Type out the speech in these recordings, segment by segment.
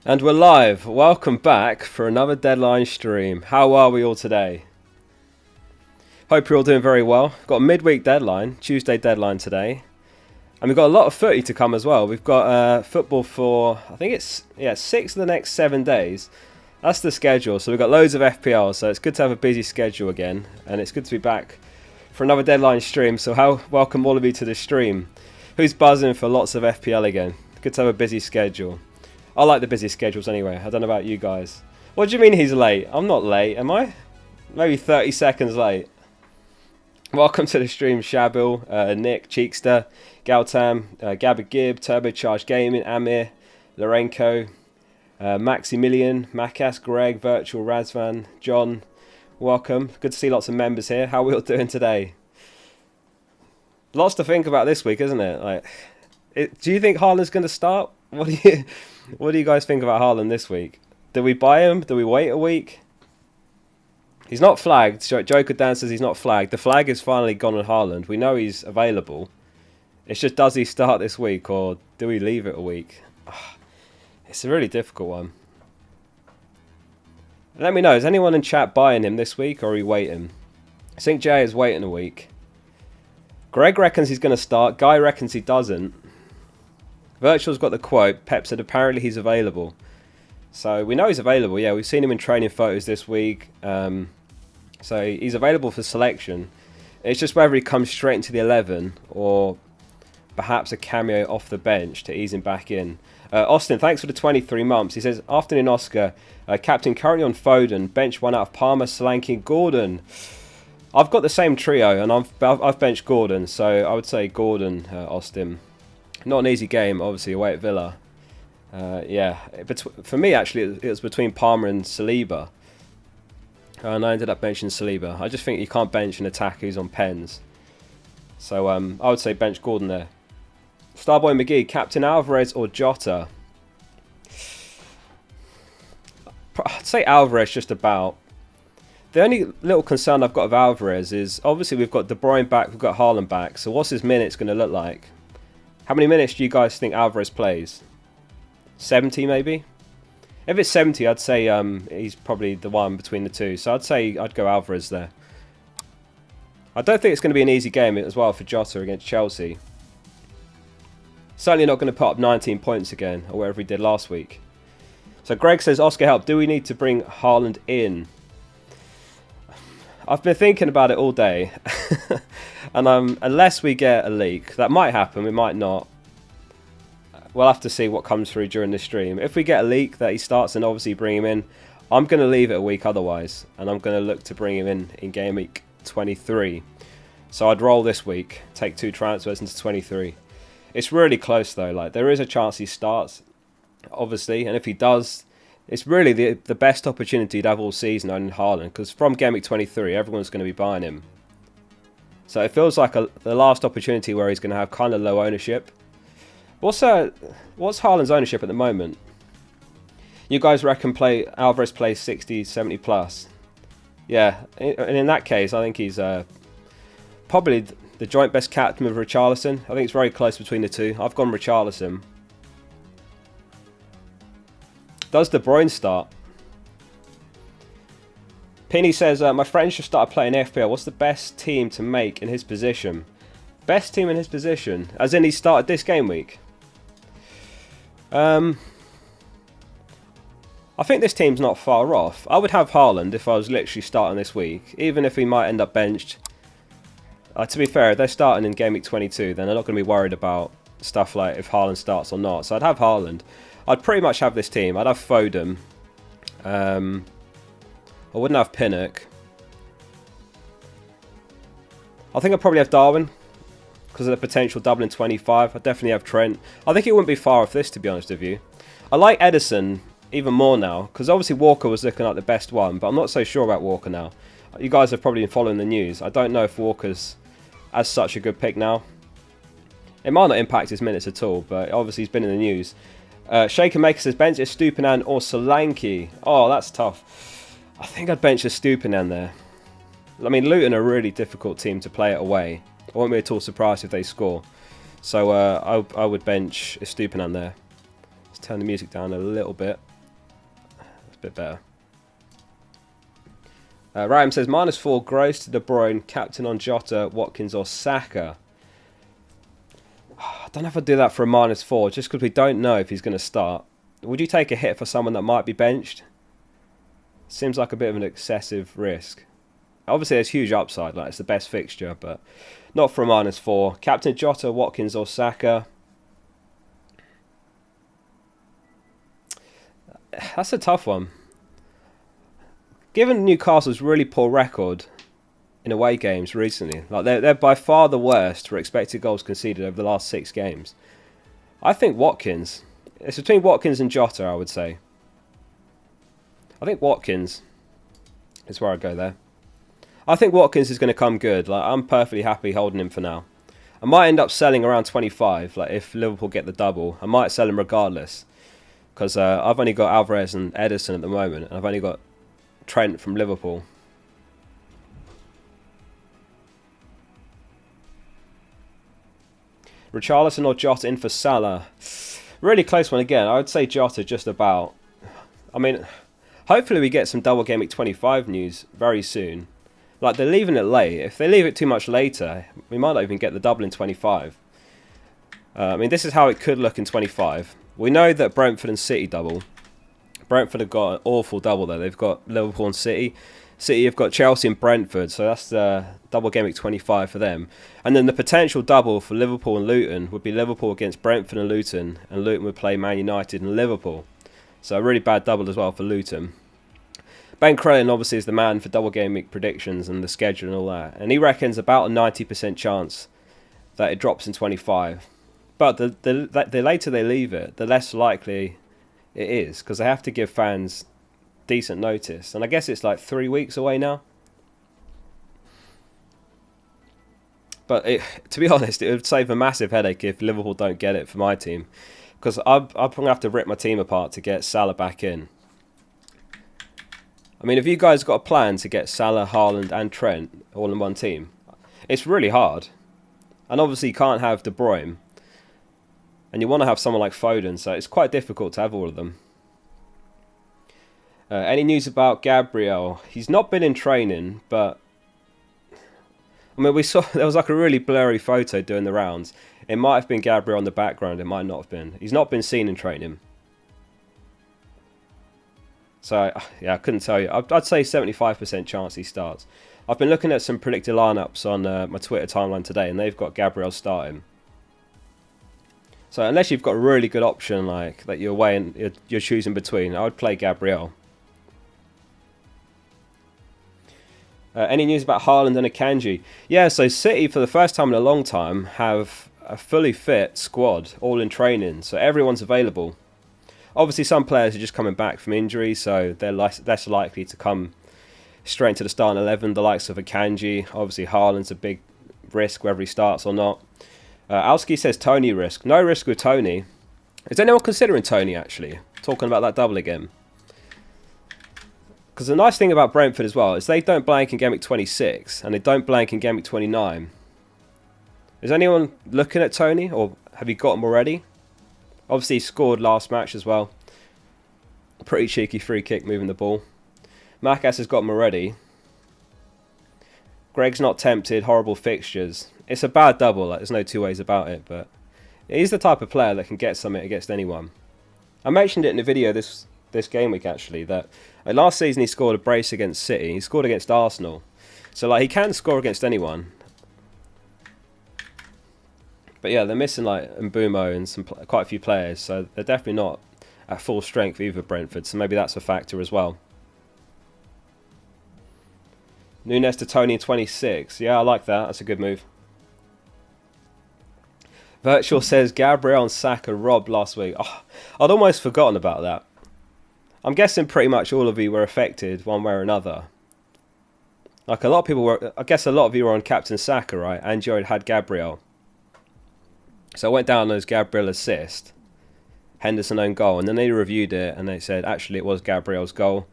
And we're live. Welcome back for another deadline stream. How are we all today? Hope you're all doing very well. Got a midweek deadline, Tuesday deadline today. And we've got a lot of footy to come as well. We've got football for, I think it's 6 of the next 7 days. That's the schedule. So we've got loads of FPL. So it's good to have a busy schedule again. And it's good to be back for another deadline stream. So welcome all of you to the stream. Who's buzzing for lots of FPL again? Good to have a busy schedule. I like the busy schedules anyway. I don't know about you guys. What do you mean he's late? I'm not late, am I? Maybe 30 seconds late. Welcome to the stream, Shabil, Nick, Cheekster, Galtam, Gabba Gib, Turbocharged Gaming, Amir, Lorenko, Maximilian, Makas, Greg, Virtual, Razvan, John. Welcome. Good to see lots of members here. How are we all doing today? Lots to think about this week, isn't it? Do you think Haaland's going to start? What do you guys think about Haaland this week? Do we buy him? Do we wait a week? He's not flagged. Joker Dan says he's not flagged. The flag is finally gone on Haaland. We know he's available. It's just, does he start this week or do we leave it a week? It's a really difficult one. Let me know. Is anyone in chat buying him this week or are we waiting? I think Jay is waiting a week. Greg reckons he's going to start. Guy reckons he doesn't. Virtual's got the quote. Pep said apparently he's available. So we know he's available. Yeah, we've seen him in training photos this week. So he's available for selection. It's just whether he comes straight into the 11 or perhaps a cameo off the bench to ease him back in. Austin, thanks for the 23 months. He says, afternoon Oscar, captain currently on Foden, bench one out of Palmer, Solanke, Gordon. I've got the same trio and I've benched Gordon, so I would say Gordon, Austin. Not an easy game, obviously, away at Villa. Yeah, for me, actually, it was between Palmer and Saliba. And I ended up benching Saliba. I just think you can't bench an attacker who's on pens. So I would say bench Gordon there. Starboy McGee, Captain Alvarez or Jota? I'd say Alvarez just about. The only little concern I've got of Alvarez is, obviously, we've got De Bruyne back, we've got Haaland back. So what's his minutes going to look like? How many minutes do you guys think Alvarez plays? 70 maybe? If it's 70, I'd say he's probably the one between the two. So I'd say I'd go Alvarez there. I don't think it's going to be an easy game as well for Jota against Chelsea. Certainly not going to put up 19 points again, or whatever he did last week. So Greg says, Oscar help, do we need to bring Haaland in? I've been thinking about it all day. And unless we get a leak, that might happen, we might not. We'll have to see what comes through during the stream. If we get a leak that he starts and obviously bring him in, I'm going to leave it a week otherwise. And I'm going to look to bring him in Game Week 23. So I'd roll this week, take 2 transfers into 23. It's really close though. There is a chance he starts, obviously. And if he does, it's really the best opportunity to have all season owning Haaland. Because from Game Week 23, everyone's going to be buying him. So it feels like the last opportunity where he's going to have kind of low ownership. What's Haaland's ownership at the moment? You guys reckon Alvarez plays 60, 70 plus? Yeah, and in that case, I think he's probably the joint best captain with Richarlison. I think it's very close between the two. I've gone Richarlison. Does De Bruyne start? Penny says, my friend should start playing FPL. What's the best team to make in his position? Best team in his position? As in he started this game week? I think this team's not far off. I would have Haaland if I was literally starting this week. Even if he might end up benched. To be fair, if they're starting in Game Week 22, then they're not going to be worried about stuff like if Haaland starts or not. So I'd have Haaland. I'd pretty much have this team. I'd have Foden. I wouldn't have Pinnock. I think I'd probably have Darwin because of the potential double in 25. I'd definitely have Trent. I think it wouldn't be far off this, to be honest with you. I like Edison even more now because obviously Walker was looking like the best one, but I'm not so sure about Walker now. You guys have probably been following the news. I don't know if Walker's as such a good pick now. It might not impact his minutes at all, but obviously he's been in the news. Shaker Maker says bench is Stupinan or Solanke. Oh, that's tough. I think I'd bench a Stupinan there. I mean, Luton are a really difficult team to play it away. I won't be at all surprised if they score. So I would bench a Stupinan there. Let's turn the music down a little bit. bit better. Ryan says, -4, Gross to De Bruyne, captain on Jota, Watkins or Saka. I don't know if I'd do that for a -4, just because we don't know if he's going to start. Would you take a hit for someone that might be benched? Seems like a bit of an excessive risk. Obviously, there's huge upside, like it's the best fixture, but not for a -4. Captain Jota, Watkins or Saka. That's a tough one. Given Newcastle's really poor record in away games recently, like they're by far the worst for expected goals conceded over the last 6 games. I think Watkins. It's between Watkins and Jota, I would say. I think Watkins is where I go there. I think Watkins is going to come good. Like I'm perfectly happy holding him for now. I might end up selling around 25. Like if Liverpool get the double, I might sell him regardless. Because I've only got Alvarez and Ederson at the moment, and I've only got Trent from Liverpool. Richarlison or Jota in for Salah? Really close one again. I would say Jota just about. I mean, hopefully we get some double game week 25 news very soon. Like they're leaving it late. If they leave it too much later, we might not even get the double in 25. I mean, this is how it could look in 25. We know that Brentford and City double. Brentford have got an awful double there. They've got Liverpool and City. City have got Chelsea and Brentford, so that's the double game week 25 for them. And then the potential double for Liverpool and Luton would be Liverpool against Brentford and Luton would play Man United and Liverpool. So a really bad double as well for Luton. Ben Crellin obviously is the man for double game week predictions and the schedule and all that. And he reckons about a 90% chance that it drops in 25. But the later they leave it, the less likely it is, because they have to give fans decent notice. And I guess it's like 3 weeks away now. But to be honest, it would save a massive headache if Liverpool don't get it for my team. Because I'm going to have to rip my team apart to get Salah back in. I mean, if you guys got a plan to get Salah, Haaland and Trent all in one team, it's really hard. And obviously you can't have De Bruyne. And you want to have someone like Foden, so it's quite difficult to have all of them. Any news about Gabriel? He's not been in training, but I mean, we saw there was like a really blurry photo doing the rounds. It might have been Gabriel in the background, it might not have been. He's not been seen in training. So, yeah, I couldn't tell you. I'd say 75% chance he starts. I've been looking at some predicted lineups on my Twitter timeline today, and they've got Gabriel starting. So unless you've got a really good option like that you're weighing, you're choosing between, I would play Gabriel. Any news about Haaland and Akanji? Yeah, so City for the first time in a long time have a fully fit squad, all in training, so everyone's available. Obviously some players are just coming back from injury, so they're less likely to come straight into the starting 11. The likes of Akanji, obviously Haaland's a big risk whether he starts or not. Alski says Tony risk. No risk with Tony. Is anyone considering Tony actually? Talking about that double again. Because the nice thing about Brentford as well is they don't blank in Game Week 26 and they don't blank in Game Week 29. Is anyone looking at Tony, or have you got him already? Obviously he scored last match as well. Pretty cheeky free kick moving the ball. Macas has got him already. Greg's not tempted. Horrible fixtures. It's a bad double, like, there's no two ways about it, but he's the type of player that can get something against anyone. I mentioned it in the video this game week actually, that last season he scored a brace against City, he scored against Arsenal, so like he can score against anyone. But yeah, they're missing like Mbumo and quite a few players, so they're definitely not at full strength either, Brentford, so maybe that's a factor as well. Nunes to Tony in 26, yeah, I like that, that's a good move. Virtual says Gabriel and Saka robbed last week. Oh, I'd almost forgotten about that. I'm guessing pretty much all of you were affected one way or another. Like a lot of people were, I guess a lot of you were on Captain Saka, right? And you had Gabriel. So I went down as Gabriel assist, Henderson own goal, and then they reviewed it and they said actually it was Gabriel's goal.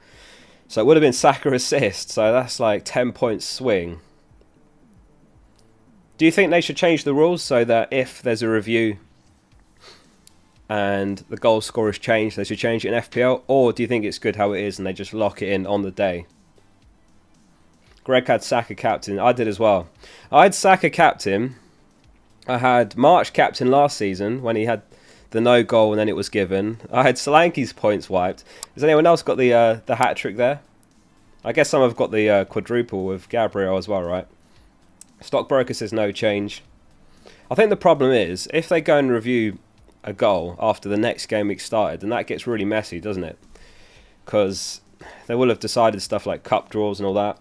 So it would have been Saka assist, so that's like 10 point swing. Do you think they should change the rules so that if there's a review and the goal scorers change, they should change it in FPL, or do you think it's good how it is and they just lock it in on the day? Greg had Saka captain. I did as well. I had Saka captain. I had March captain last season when he had the no goal and then it was given. I had Solanke's points wiped. Has anyone else got the hat trick there? I guess some have got the quadruple with Gabriel as well, right? Stockbroker says no change. I think the problem is if they go and review a goal after the next game week started, then that gets really messy, doesn't it? Because they will have decided stuff like cup draws and all that.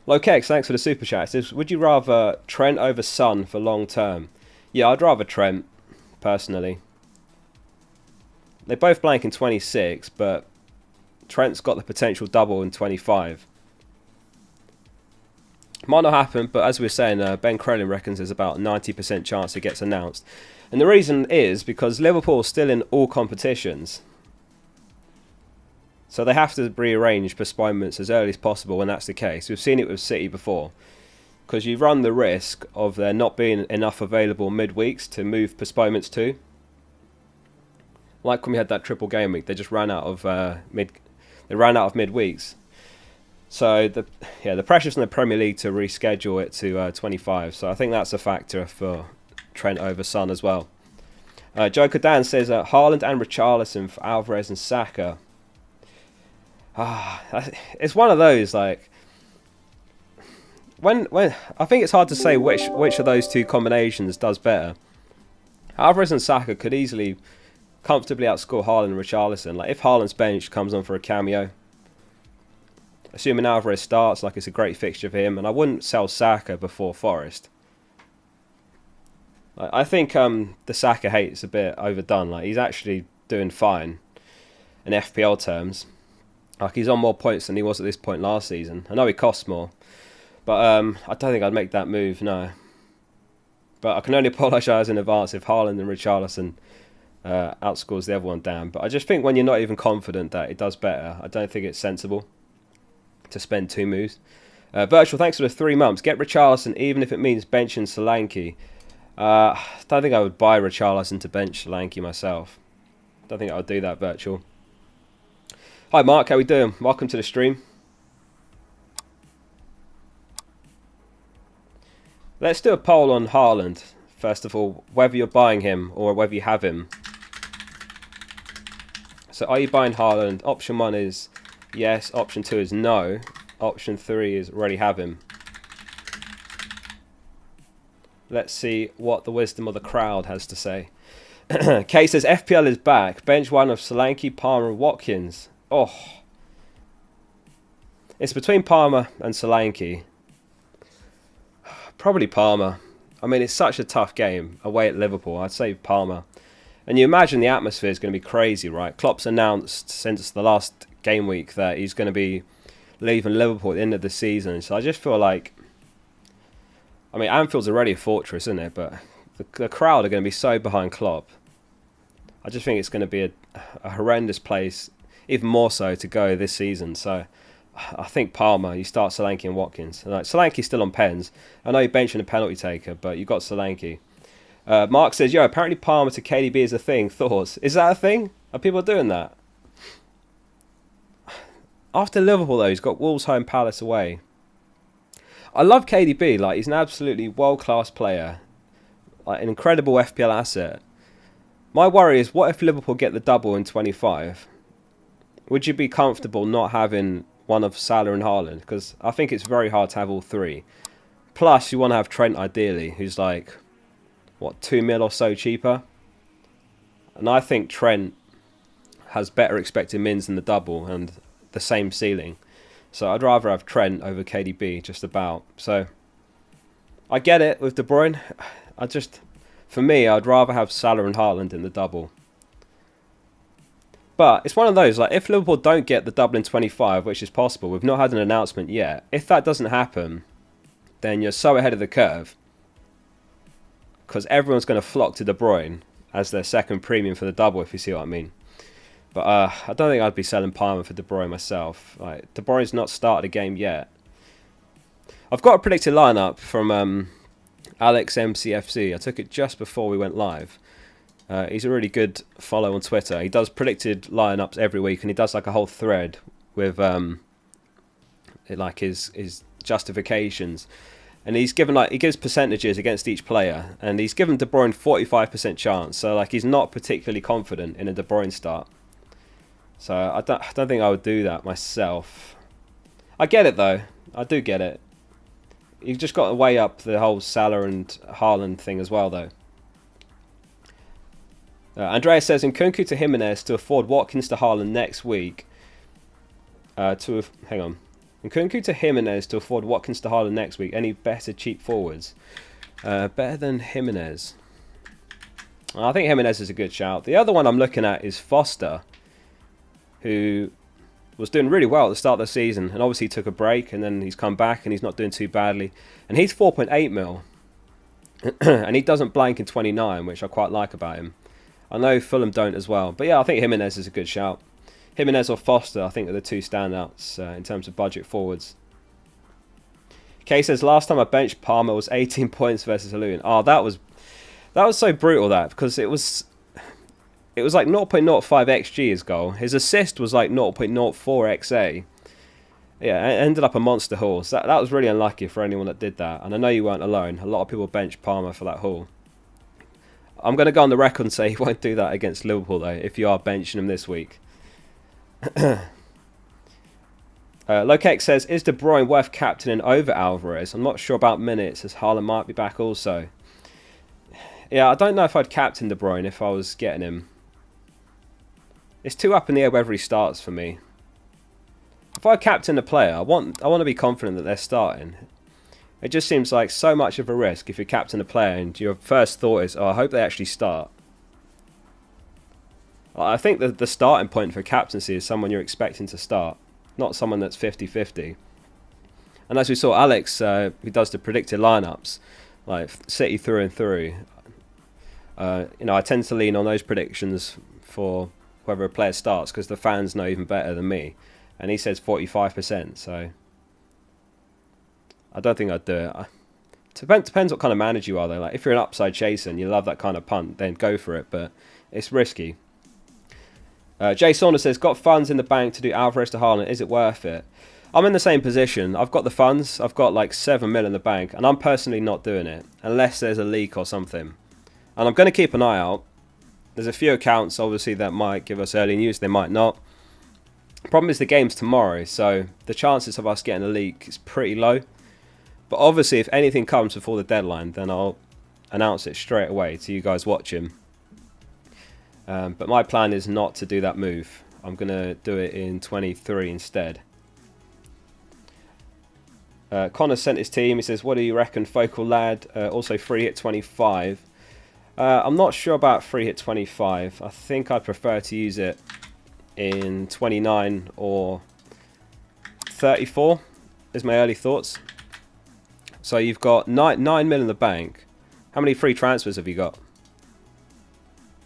Lokex, thanks for the super chat. It says, would you rather Trent over Son for long term? Yeah, I'd rather Trent, personally. They both blank in 26, but Trent's got the potential double in 25. Might not happen, but as we were saying, Ben Crellin reckons there's about a 90% chance it gets announced. And the reason is because Liverpool's still in all competitions. So they have to rearrange postponements as early as possible when that's the case. We've seen it with City before. Because you run the risk of there not being enough available midweeks to move postponements to. Like when we had that triple game week, they just ran out of midweeks. So the pressure's on the Premier League to reschedule it to 25. So I think that's a factor for Trent over Son as well. Joe Codan says Haaland and Richarlison for Alvarez and Saka. It's one of those like when I think it's hard to say which of those two combinations does better. Alvarez and Saka could easily comfortably outscore Haaland and Richarlison. Like if Haaland's bench comes on for a cameo, assuming Alvarez starts, like it's a great fixture for him, and I wouldn't sell Saka before Forest. I think the Saka hate is a bit overdone. Like he's actually doing fine in FPL terms. Like he's on more points than he was at this point last season. I know he costs more, but I don't think I'd make that move. No. But I can only apologise in advance if Haaland and Richarlison outscores the other one down. But I just think when you're not even confident that it does better, I don't think it's sensible to spend two moves. Virtual, thanks for the 3 months. Get Richarlison even if it means benching Solanke. I don't think I would buy Richarlison to bench Solanke myself. Don't think I would do that, Virtual. Hi Mark, how we doing? Welcome to the stream. Let's do a poll on Haaland. First of all, whether you're buying him or whether you have him. So are you buying Haaland? Option 1 is yes, option 2 is no, option 3 is already have him. Let's see what the wisdom of the crowd has to say. Kay says FPL is back. Bench one of Solanke, Palmer and Watkins. Oh. It's between Palmer and Solanke. Probably Palmer. I mean, it's such a tough game away at Liverpool. I'd say Palmer. And you imagine the atmosphere is going to be crazy, right? Klopp's announced since the last game week that he's going to be leaving Liverpool at the end of the season. So I just feel like, I mean, Anfield's already a fortress, isn't it? But the crowd are going to be so behind Klopp. I just think it's going to be a horrendous place, even more so to go this season. So I think Palmer, you start Solanke and Watkins. Like, Solanke's still on pens. I know you're benching a penalty taker, but you've got Solanke. Mark says, yo, apparently Palmer to KDB is a thing. Thoughts? Is that a thing? Are people doing that? After Liverpool, though, he's got Wolves home, Palace away. I love KDB. Like, he's an absolutely world-class player. Like, an incredible FPL asset. My worry is, what if Liverpool get the double in 25? Would you be comfortable not having one of Salah and Haaland? Because I think it's very hard to have all three. Plus, you want to have Trent ideally, who's like, what, 2 mil or so cheaper? And I think Trent has better expected mins than the double and the same ceiling. So I'd rather have Trent over KDB, just about. So I get it with De Bruyne. For me, I'd rather have Salah and Haaland in the double. But it's one of those, like, if Liverpool don't get the double in 25, which is possible, we've not had an announcement yet. If that doesn't happen, then you're so ahead of the curve. Because everyone's going to flock to De Bruyne as their second premium for the double, if you see what I mean. But I don't think I'd be selling Palmer for De Bruyne myself. Like, De Bruyne's not started a game yet. I've got a predicted lineup from Alex MCFC. I took it just before we went live. He's a really good follow on Twitter. He does predicted lineups every week, and he does like a whole thread with like his justifications. And he's given he gives percentages against each player, and he's given De Bruyne 45% chance. So like he's not particularly confident in a De Bruyne start. So I don't think I would do that myself. I get it though. I do get it. You've just got to weigh up the whole Salah and Haaland thing as well though. Andrea says, Nkunku to Jimenez to afford Watkins to Haaland next week. Hang on. Nkunku to Jimenez to afford Watkins to Haaland next week. Any better cheap forwards? Better than Jimenez. I think Jimenez is a good shout. The other one I'm looking at is Foster, who was doing really well at the start of the season, and obviously took a break, and then he's come back, and he's not doing too badly. And he's 4.8 mil, and he doesn't blank in 29, which I quite like about him. I know Fulham don't as well, but yeah, I think Jimenez is a good shout. Jimenez or Foster, I think, are the two standouts in terms of budget forwards. Kay says, last time I benched Palmer was 18 points versus Haaland. Oh, that was so brutal, that, because it was like 0.05 xg his goal. His assist was like 0.04 xa. Yeah, it ended up a monster haul. So that was really unlucky for anyone that did that. And I know you weren't alone. A lot of people benched Palmer for that haul. I'm going to go on the record and say he won't do that against Liverpool, though, if you are benching him this week. Lokex says, is De Bruyne worth captaining over Alvarez? I'm not sure about minutes, as Haaland might be back also. Yeah, I don't know if I'd captain De Bruyne if I was getting him. It's too up in the air whether he starts for me. If I captain a player, I want to be confident that they're starting. It just seems like so much of a risk if you captain a player and your first thought is, oh, I hope they actually start. I think that the starting point for captaincy is someone you're expecting to start, not someone that's 50-50. And as we saw, Alex, who does the predicted lineups, like City through and through, I tend to lean on those predictions for whether a player starts because the fans know even better than me. And he says 45%, so I don't think I'd do it. Depends what kind of manager you are, though. Like if you're an upside chaser and you love that kind of punt, then go for it, but it's risky. Jay Saunders says, got funds in the bank to do Alvarez to Haaland. Is it worth it? I'm in the same position. I've got the funds. I've got like 7 mil in the bank, and I'm personally not doing it unless there's a leak or something. And I'm going to keep an eye out. There's a few accounts, obviously, that might give us early news. They might not. Problem is the game's tomorrow, so the chances of us getting a leak is pretty low. But obviously, if anything comes before the deadline, then I'll announce it straight away to you guys watching. But my plan is not to do that move. I'm going to do it in 23 instead. Connor sent his team. He says, what do you reckon, Focal Lad? Also free hit 25. I'm not sure about free hit 25. I think I'd prefer to use it in 29 or 34 is my early thoughts. So you've got 9 mil in the bank. How many free transfers have you got?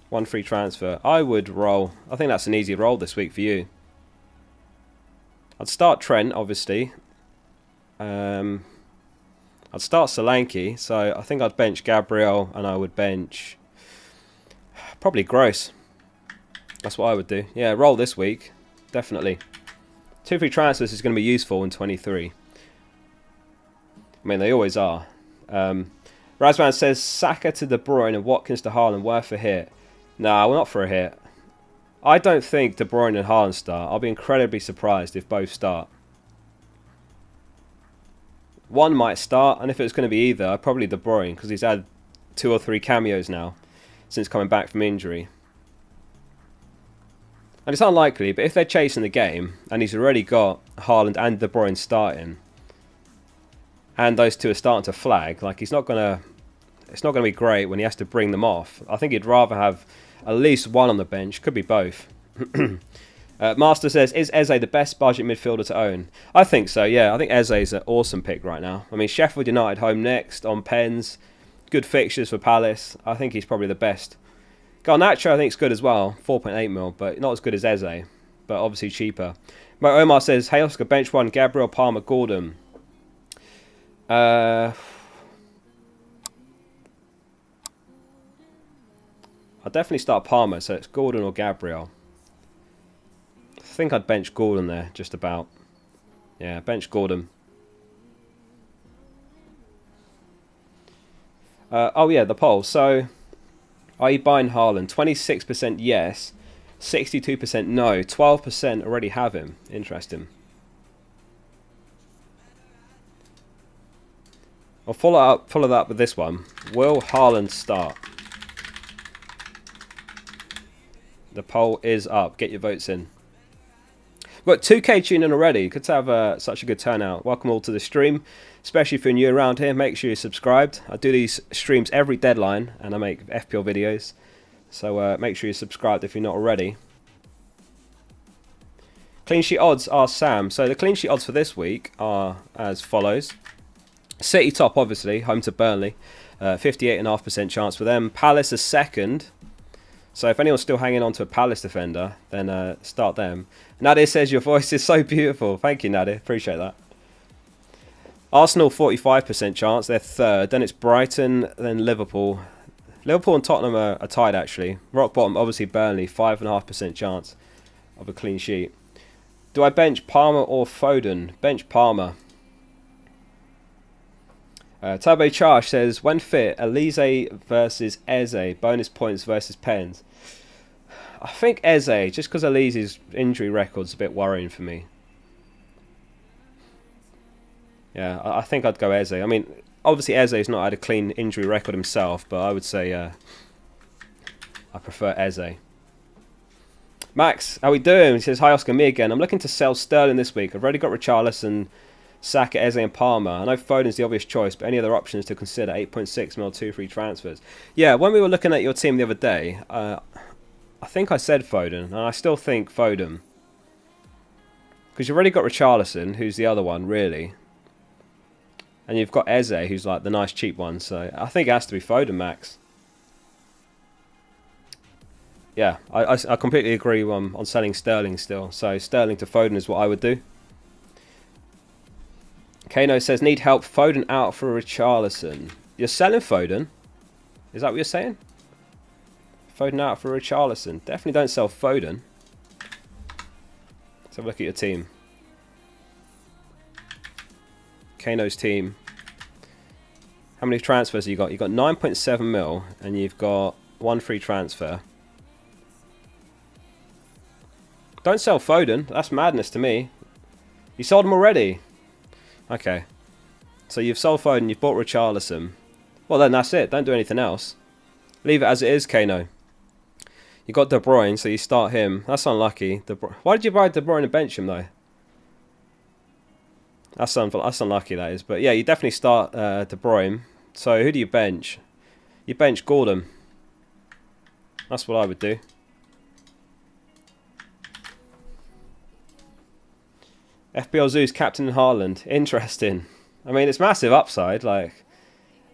1 free transfer. I would roll. I think that's an easy roll this week for you. I'd start Trent, obviously. I'd start Solanke. So I think I'd bench Gabriel and I would bench probably Gross. That's what I would do. Yeah, roll this week. Definitely. 2 free transfers is going to be useful in 23. I mean, they always are. Razvan says, Saka to De Bruyne and Watkins to Haaland worth a hit. Nah, well, not for a hit. I don't think De Bruyne and Haaland start. I'll be incredibly surprised if both start. One might start, and if it's going to be either, probably De Bruyne, because he's had 2 or 3 cameos now since coming back from injury. And it's unlikely, but if they're chasing the game, and he's already got Haaland and De Bruyne starting, and those two are starting to flag, like it's not going to be great when he has to bring them off. I think he'd rather have at least one on the bench. Could be both. Master says, is Eze the best budget midfielder to own? I think so, yeah. I think Eze is an awesome pick right now. I mean, Sheffield United home next on pens. Good fixtures for Palace. I think he's probably the best. Garnacho I think is good as well. 4.8 mil, but not as good as Eze. But obviously cheaper. Mo Omar says, hey Oscar, bench 1, Gabriel, Palmer, Gordon. I'll definitely start Palmer, so it's Gordon or Gabriel. I think I'd bench Gordon there, just about. Yeah, bench Gordon. Oh yeah, the poll. So, are you buying Haaland? 26% yes, 62% no, 12% already have him. Interesting. I'll follow that up with this one. Will Haaland start? The poll is up. Get your votes in. We've got 2K tuning in already. Good to have such a good turnout. Welcome all to the stream. Especially if you're new around here, make sure you're subscribed. I do these streams every deadline and I make FPL videos. So make sure you're subscribed if you're not already. Clean sheet odds are Sam. So the clean sheet odds for this week are as follows. City top, obviously, home to Burnley. 58.5% chance for them. Palace is second. So if anyone's still hanging on to a Palace defender, then start them. Nadir says your voice is so beautiful. Thank you, Nadir. Appreciate that. Arsenal 45% chance. They're third. Then it's Brighton, then Liverpool. Liverpool and Tottenham are tied, actually. Rock bottom, obviously, Burnley. 5.5% chance of a clean sheet. Do I bench Palmer or Foden? Bench Palmer. Turbo Charge says, when fit, Elise versus Eze. Bonus points versus Pens. I think Eze, just because Elise's injury record's a bit worrying for me. Yeah, I think I'd go Eze. I mean, obviously Eze's not had a clean injury record himself, but I would say I prefer Eze. Max, how we doing? He says, hi Oscar, me again. I'm looking to sell Sterling this week. I've already got Richarlison, Saka, Eze and Palmer. I know Foden's the obvious choice, but any other options to consider? 8.6 mil, 2 free transfers. Yeah, when we were looking at your team the other day, I think I said Foden, and I still think Foden. Because you've already got Richarlison, who's the other one, really. And you've got Eze, who's like the nice cheap one. So I think it has to be Foden, Max. Yeah, I completely agree on selling Sterling still. So Sterling to Foden is what I would do. Kano says, need help. Foden out for Richarlison. You're selling Foden? Is that what you're saying? Foden out for Richarlison. Definitely don't sell Foden. Let's have a look at your team. Kano's team. How many transfers have you got? You've got 9.7 mil and you've got 1 free transfer. Don't sell Foden. That's madness to me. You sold him already. Okay. So you've sold Foden, you've bought Richarlison. Well then that's it. Don't do anything else. Leave it as it is, Kano. You got De Bruyne, so you start him. That's unlucky. Why did you buy De Bruyne and bench him though? That's unlucky, that is. But yeah, you definitely start De Bruyne. So who do you bench? You bench Gordon. That's what I would do. FPL Zeus captain Haaland. Interesting. I mean, it's massive upside. Like,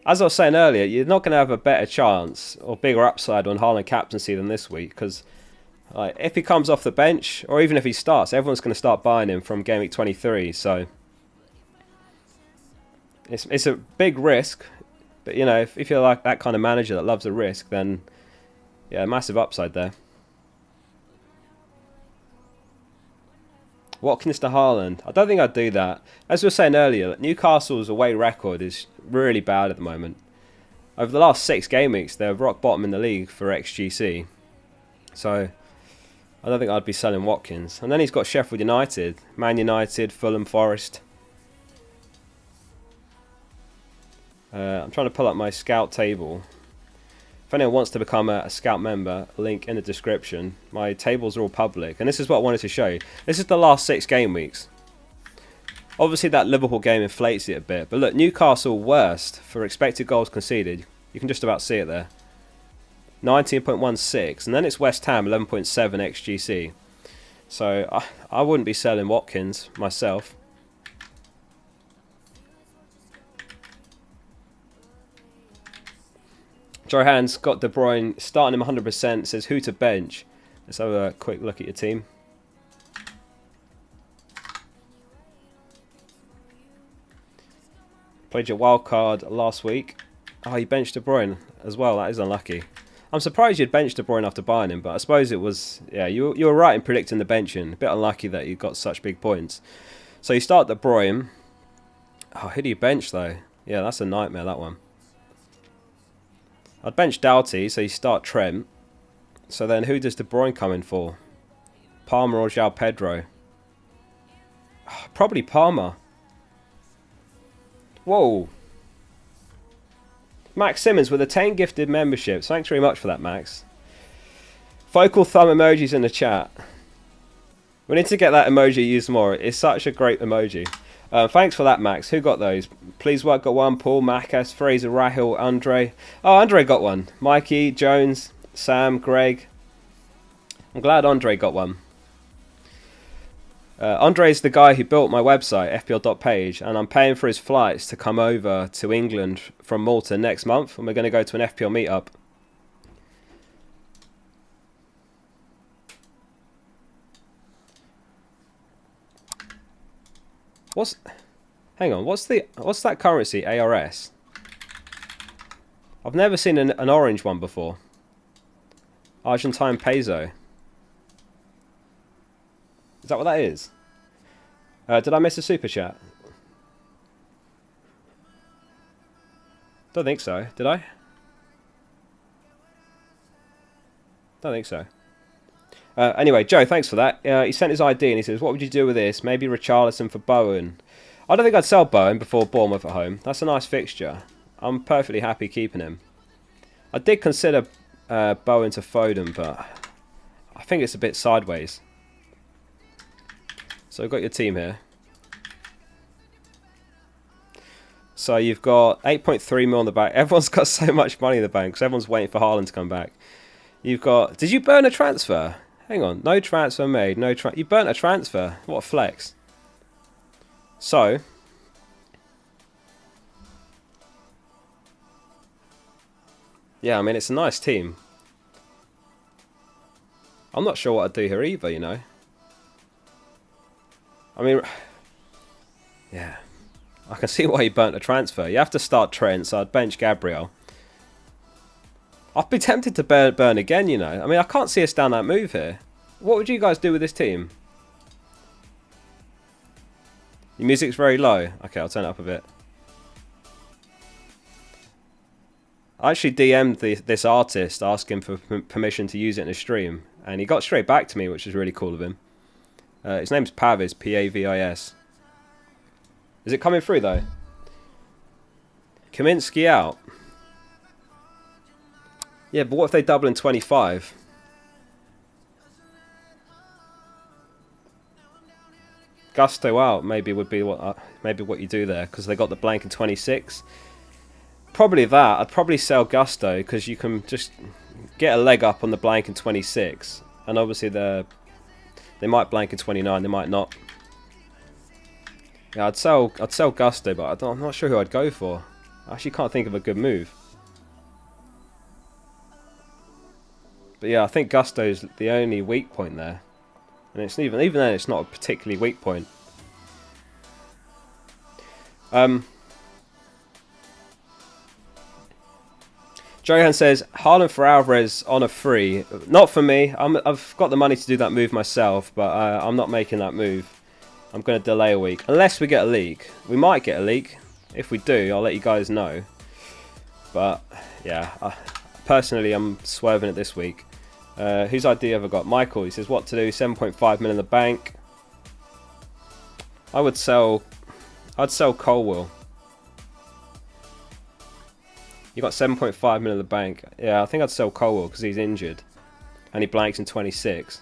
as I was saying earlier, you're not going to have a better chance or bigger upside on Haaland captaincy than this week. Because like, if he comes off the bench, or even if he starts, everyone's going to start buying him from Gameweek 23. So it's a big risk. But, you know, if you're like that kind of manager that loves a risk, then, yeah, massive upside there. Watkins to Haaland. I don't think I'd do that. As we were saying earlier, Newcastle's away record is really bad at the moment. Over the last 6 game weeks, they're rock bottom in the league for XGC. So, I don't think I'd be selling Watkins. And then he's got Sheffield United, Man United, Fulham, Forest. I'm trying to pull up my scout table. If anyone wants to become a scout member, link in the description. My tables are all public. And this is what I wanted to show you. This is the last 6 game weeks. Obviously that Liverpool game inflates it a bit. But look, Newcastle worst for expected goals conceded. You can just about see it there. 19.16. And then it's West Ham, 11.7 XGC. So I wouldn't be selling Watkins myself. Johan's got De Bruyne, starting him 100%, says who to bench. Let's have a quick look at your team. Played your wild card last week. Oh, you benched De Bruyne as well. That is unlucky. I'm surprised you'd bench De Bruyne after buying him, but I suppose it was... Yeah, you were right in predicting the benching. A bit unlucky that you got such big points. So you start De Bruyne. Oh, who do you bench, though? Yeah, that's a nightmare, that one. I'd bench Doughty, so you start Trent. So then who does De Bruyne come in for? Palmer or João Pedro? Oh, probably Palmer. Whoa. Max Simmons with a 10 gifted memberships. Thanks very much for that, Max. Focal thumb emojis in the chat. We need to get that emoji used more. It's such a great emoji. Thanks for that, Max. Who got those? Please Work got one. Paul, Macas, Fraser, Rahil, Andre. Oh, Andre got one. Mikey, Jones, Sam, Greg. I'm glad Andre got one. Andre's the guy who built my website, fpl.page, and I'm paying for his flights to come over to England from Malta next month, and we're going to go to an FPL meetup. Hang on, what's that currency, ARS? I've never seen an orange one before. Argentine peso. Is that what that is? Did I miss a super chat? Don't think so. Did I? Don't think so. Anyway, Joe, thanks for that. He sent his ID and he says, what would you do with this? Maybe Richarlison for Bowen. I don't think I'd sell Bowen before Bournemouth at home. That's a nice fixture. I'm perfectly happy keeping him. I did consider Bowen to Foden, but I think it's a bit sideways. So we've got your team here. So you've got 8.3 mil on the bank. Everyone's got so much money in the bank because everyone's waiting for Haaland to come back. You've got... Did you burn a transfer? Hang on. No transfer made. You burnt a transfer. What a flex. So... Yeah, I mean, it's a nice team. I'm not sure what I'd do here either, you know. I mean, yeah, I can see why you burnt a transfer. You have to start Trent, so I'd bench Gabriel. I'd be tempted to burn again, you know. I mean, I can't see us down that move here. What would you guys do with this team? Your music's very low. Okay, I'll turn it up a bit. I actually DM'd this artist asking for permission to use it in a stream, and he got straight back to me, which is really cool of him. His name's Pavis, P-A-V-I-S. Is it coming through, though? Kaminsky out. Yeah, but what if they double in 25? Gusto out maybe would be what you do there, because they got the blank in 26. Probably that. I'd probably sell Gusto, because you can just get a leg up on the blank in 26. And obviously they might blank in 29, they might not. Yeah, I'd sell Gusto, but I'm not sure who I'd go for. I actually can't think of a good move. But yeah, I think Gusto's the only weak point there. And it's even then it's not a particularly weak point. Johan says, Haaland for Alvarez on a free. Not for me. I've got the money to do that move myself, but I'm not making that move. I'm going to delay a week. Unless we get a leak. We might get a leak. If we do, I'll let you guys know. But, yeah. Personally, I'm swerving it this week. Whose idea have I got? Michael, he says, what to do? 7.5 mil in the bank. I'd sell Colwill. You got 7.5 mil in the bank. Yeah, I think I'd sell Colwill because he's injured. And he blanks in 26.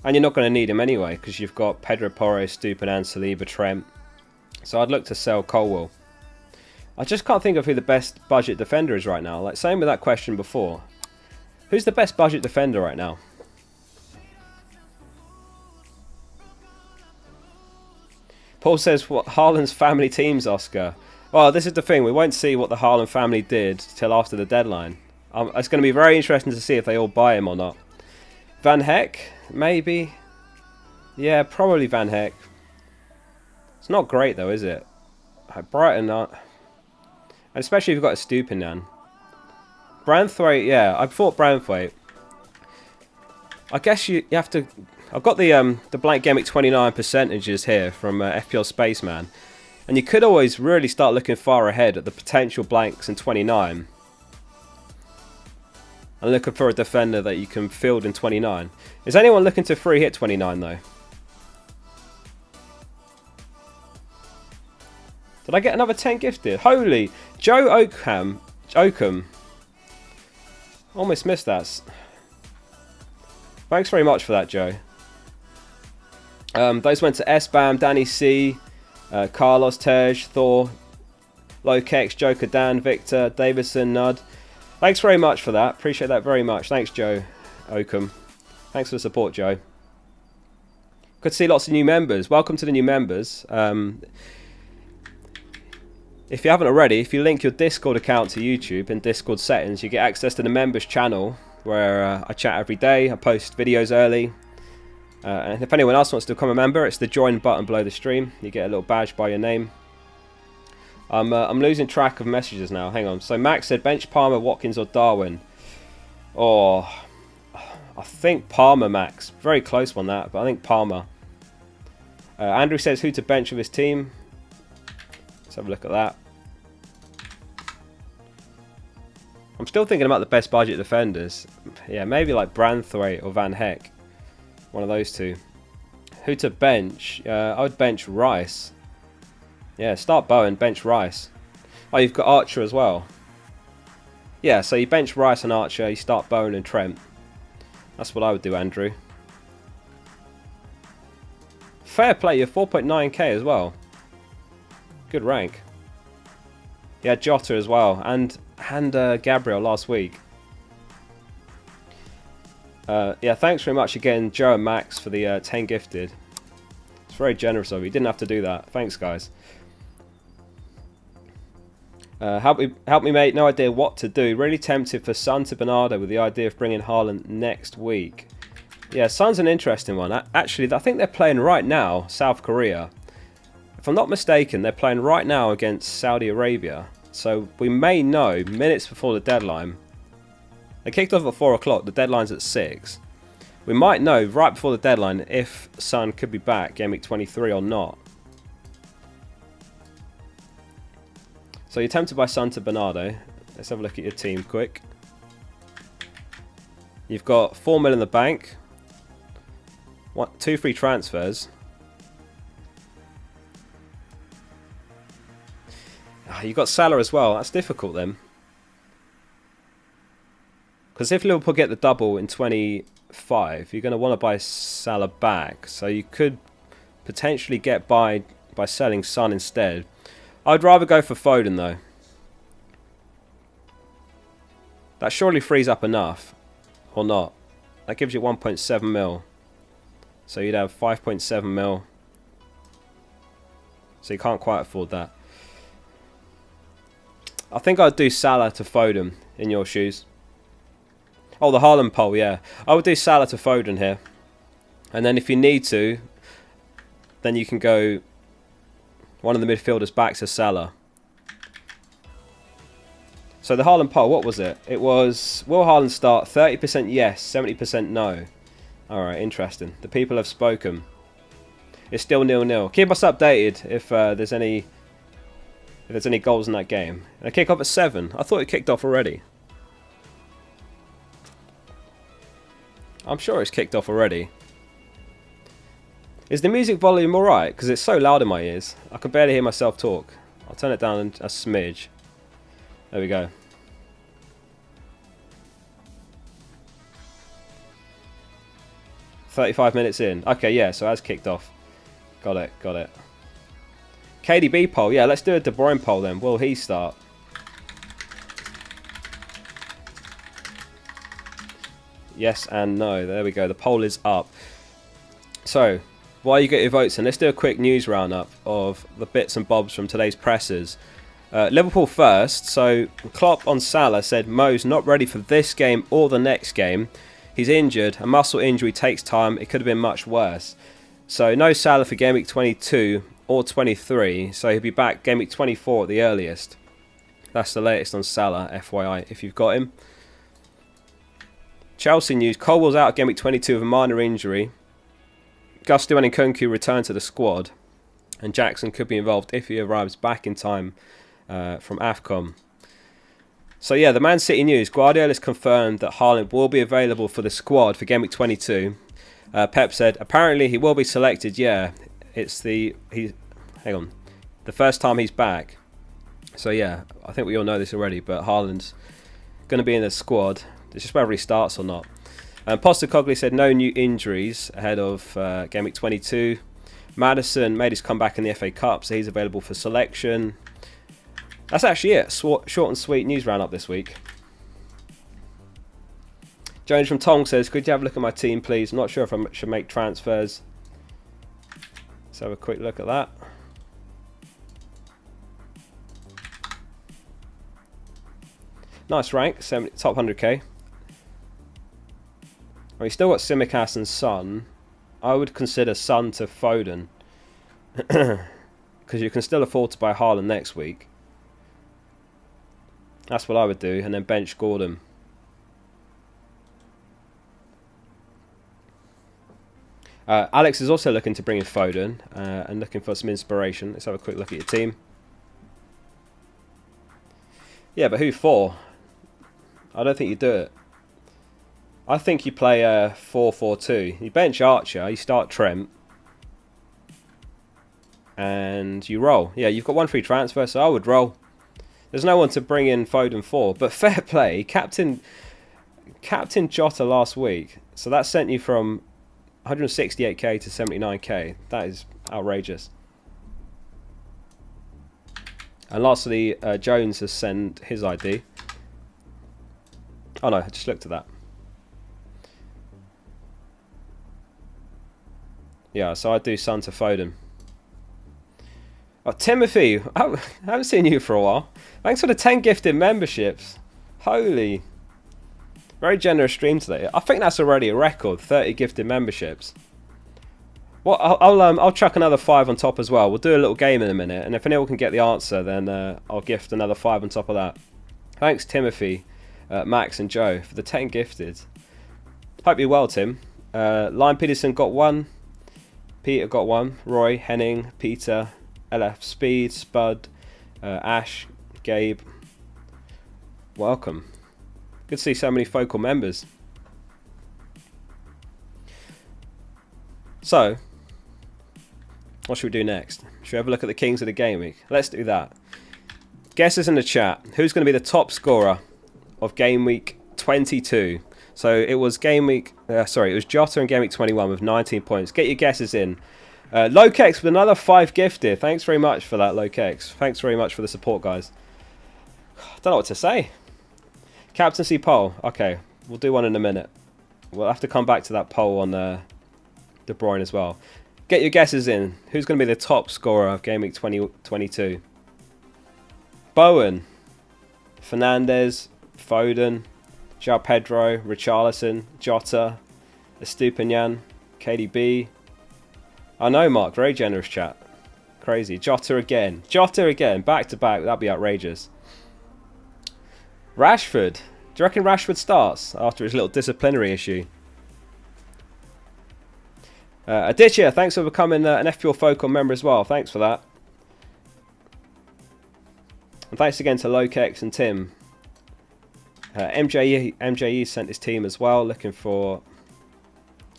And you're not going to need him anyway because you've got Pedro Porro, Stupinan, Saliba, Trent. So I'd look to sell Colwill. I just can't think of who the best budget defender is right now. Like, same with that question before. Who's the best budget defender right now? Paul says, what Haaland's family teams, Oscar? Well, this is the thing. We won't see what the Haaland family did till after the deadline. It's going to be very interesting to see if they all buy him or not. Van Heck? Maybe. Yeah, probably Van Heck. It's not great though, is it? Brighton, and especially if you've got a Stupinan. Branthwaite, yeah, I thought Branthwaite. I guess you have to... I've got the blank Gameweek 29 percentages here from FPL Spaceman. And you could always really start looking far ahead at the potential blanks in 29. And looking for a defender that you can field in 29. Is anyone looking to free hit 29 though? Did I get another 10 gifted? Holy! Joe Oakham. Almost missed that. Thanks very much for that, Joe. Those went to S-Bam, Danny C, Carlos, Tej, Thor, Lokex, Joker, Dan, Victor, Davison, Nud. Thanks very much for that. Appreciate that very much. Thanks, Joe Oakham. Thanks for the support, Joe. Good to see lots of new members. Welcome to the new members. If you haven't already, if you link your Discord account to YouTube in Discord settings, you get access to the members channel where I chat every day. I post videos early. And if anyone else wants to become a member, it's the join button below the stream. You get a little badge by your name. I'm losing track of messages now. Hang on. So Max said bench Palmer, Watkins or Darwin. Oh, I think Palmer, Max. Very close on that, but I think Palmer. Andrew says who to bench with his team. Let's have a look at that. I'm still thinking about the best budget defenders. Yeah, maybe like Branthwaite or Van Heck. One of those two. Who to bench? I would bench Rice. Yeah, start Bowen, bench Rice. Oh, you've got Archer as well. Yeah, so you bench Rice and Archer, you start Bowen and Trent. That's what I would do, Andrew. Fair play, you're 4.9k as well. Good rank. Yeah, Jota as well, and Gabriel last week. Yeah, thanks very much again, Joe and Max, for the 10 gifted. It's very generous of you. You didn't have to do that. Thanks, guys. Help me, mate. No idea what to do. Really tempted for Son to Bernardo with the idea of bringing Haaland next week. Yeah, Son's an interesting one. Actually, I think they're playing right now, South Korea. If I'm not mistaken, they're playing right now against Saudi Arabia. So we may know minutes before the deadline. They kicked off at 4 o'clock. The deadline's at 6. We might know right before the deadline if Son could be back Gameweek 23 or not. So you're tempted by Son to Bernardo. Let's have a look at your team quick. You've got 4 mil in the bank. 2 free transfers. You've got Salah as well. That's difficult then. Because if Liverpool get the double in 25, you're going to want to buy Salah back. So you could potentially get by selling Son instead. I'd rather go for Foden though. That surely frees up enough. Or not. That gives you 1.7 mil. So you'd have 5.7 mil. So you can't quite afford that. I think I'd do Salah to Foden in your shoes. Oh, the Haaland poll, yeah. I would do Salah to Foden here. And then if you need to, then you can go one of the midfielders back to Salah. So the Haaland poll, what was it? It was, will Haaland start? 30% yes, 70% no. Alright, interesting. The people have spoken. It's still 0-0. Keep us updated if there's any goals in that game. They kick off at 7. I thought it kicked off already. I'm sure it's kicked off already. Is the music volume alright? Because it's so loud in my ears. I can barely hear myself talk. I'll turn it down a smidge. There we go. "35 minutes in." Okay, yeah, so it has kicked off. Got it, got it. KDB poll. Yeah, let's do a De Bruyne poll then. Will he start? Yes and no. There we go. The poll is up. So, while you get your votes in, let's do a quick news roundup of the bits and bobs from today's pressers. Liverpool first. So, Klopp on Salah said Mo's not ready for this game or the next game. He's injured. A muscle injury takes time. It could have been much worse. So, no Salah for Gameweek 22 or 23. So, he'll be back Gameweek 24 at the earliest. That's the latest on Salah, FYI, if you've got him. Chelsea news. Colwell's out of Gameweek 22 with a minor injury. Gusto and Nkunku return to the squad. And Jackson could be involved if he arrives back in time from AFCON. So yeah, the Man City news. Guardiola's confirmed that Haaland will be available for the squad for Gameweek 22. Pep said apparently he will be selected. Yeah, it's the first time he's back. So yeah, I think we all know this already. But Haaland's going to be in the squad. It's just whether he starts or not. Postecoglou said no new injuries ahead of Gameweek 22. Maddison made his comeback in the FA Cup, so he's available for selection. That's actually it. Short and sweet news roundup this week. Jones from Tong says, could you have a look at my team, please? Not sure if I should make transfers. Let's have a quick look at that. Nice rank, top 100k. Well, he's still got Tsimikas and Son. I would consider Son to Foden. Because you can still afford to buy Haaland next week. That's what I would do. And then bench Gordon. Alex is also looking to bring in Foden. And looking for some inspiration. Let's have a quick look at your team. Yeah, but who for? I don't think you do it. I think you play 4-4-2. You bench Archer, you start Trent, and you roll. Yeah, you've got one free transfer, so I would roll. There's no one to bring in Foden for, but fair play. Captain Jota last week, so that sent you from 168k to 79k. That is outrageous. And lastly, Jones has sent his ID. Oh no, I just looked at that. Yeah, so I do Son to Foden. Oh, Timothy, I haven't seen you for a while. Thanks for the 10 gifted memberships. Holy. Very generous stream today. I think that's already a record, 30 gifted memberships. Well, I'll chuck another 5 on top as well. We'll do a little game in a minute, and if anyone can get the answer, then I'll gift another 5 on top of that. Thanks, Timothy, Max, and Joe for the 10 gifted. Hope you're well, Tim. Lion Peterson got 1. Peter got 1. Roy, Henning, Peter, LF Speed, Spud, Ash, Gabe. Welcome. Good to see so many focal members. So, what should we do next? Should we have a look at the Kings of the Game Week? Let's do that. Guesses in the chat. Who's going to be the top scorer of Game Week 22? So it was it was Jota in Game Week 21 with 19 points. Get your guesses in. Lokex with another 5 gifted. Thanks very much for that, Lokex. Thanks very much for the support, guys. Don't know what to say. Captaincy poll. Okay, we'll do one in a minute. We'll have to come back to that poll on De Bruyne as well. Get your guesses in. Who's going to be the top scorer of Game Week 2022? Bowen, Fernandes, Foden, João Pedro, Richarlison, Jota, Estupinian, KDB. I know, Mark. Very generous chat. Crazy. Jota again. Jota again. Back to back. That'd be outrageous. Rashford. Do you reckon Rashford starts after his little disciplinary issue? Aditya, thanks for becoming an FPL Focal member as well. Thanks for that. And thanks again to Lokex and Tim. MJE sent his team as well, looking for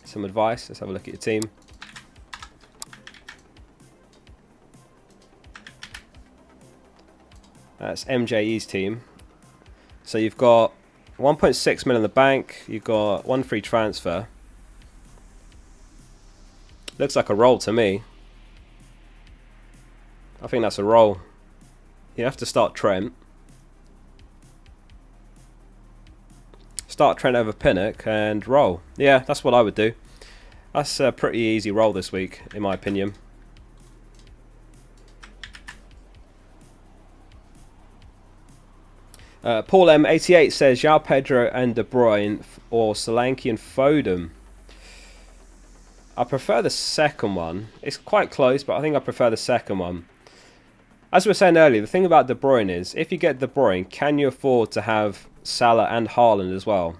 some advice. Let's have a look at your team. That's MJE's team. So you've got 1.6 mil in the bank. You've got 1 free transfer. Looks like a roll to me. I think that's a roll. You have to start Trent. Start Trent over Pinnock and roll. Yeah, that's what I would do. That's a pretty easy roll this week, in my opinion. Paul M88 says João Pedro and De Bruyne or Solanke and Foden. I prefer the second one. It's quite close, but I think I prefer the second one. As we were saying earlier, the thing about De Bruyne is, if you get De Bruyne, can you afford to have Salah and Haaland as well?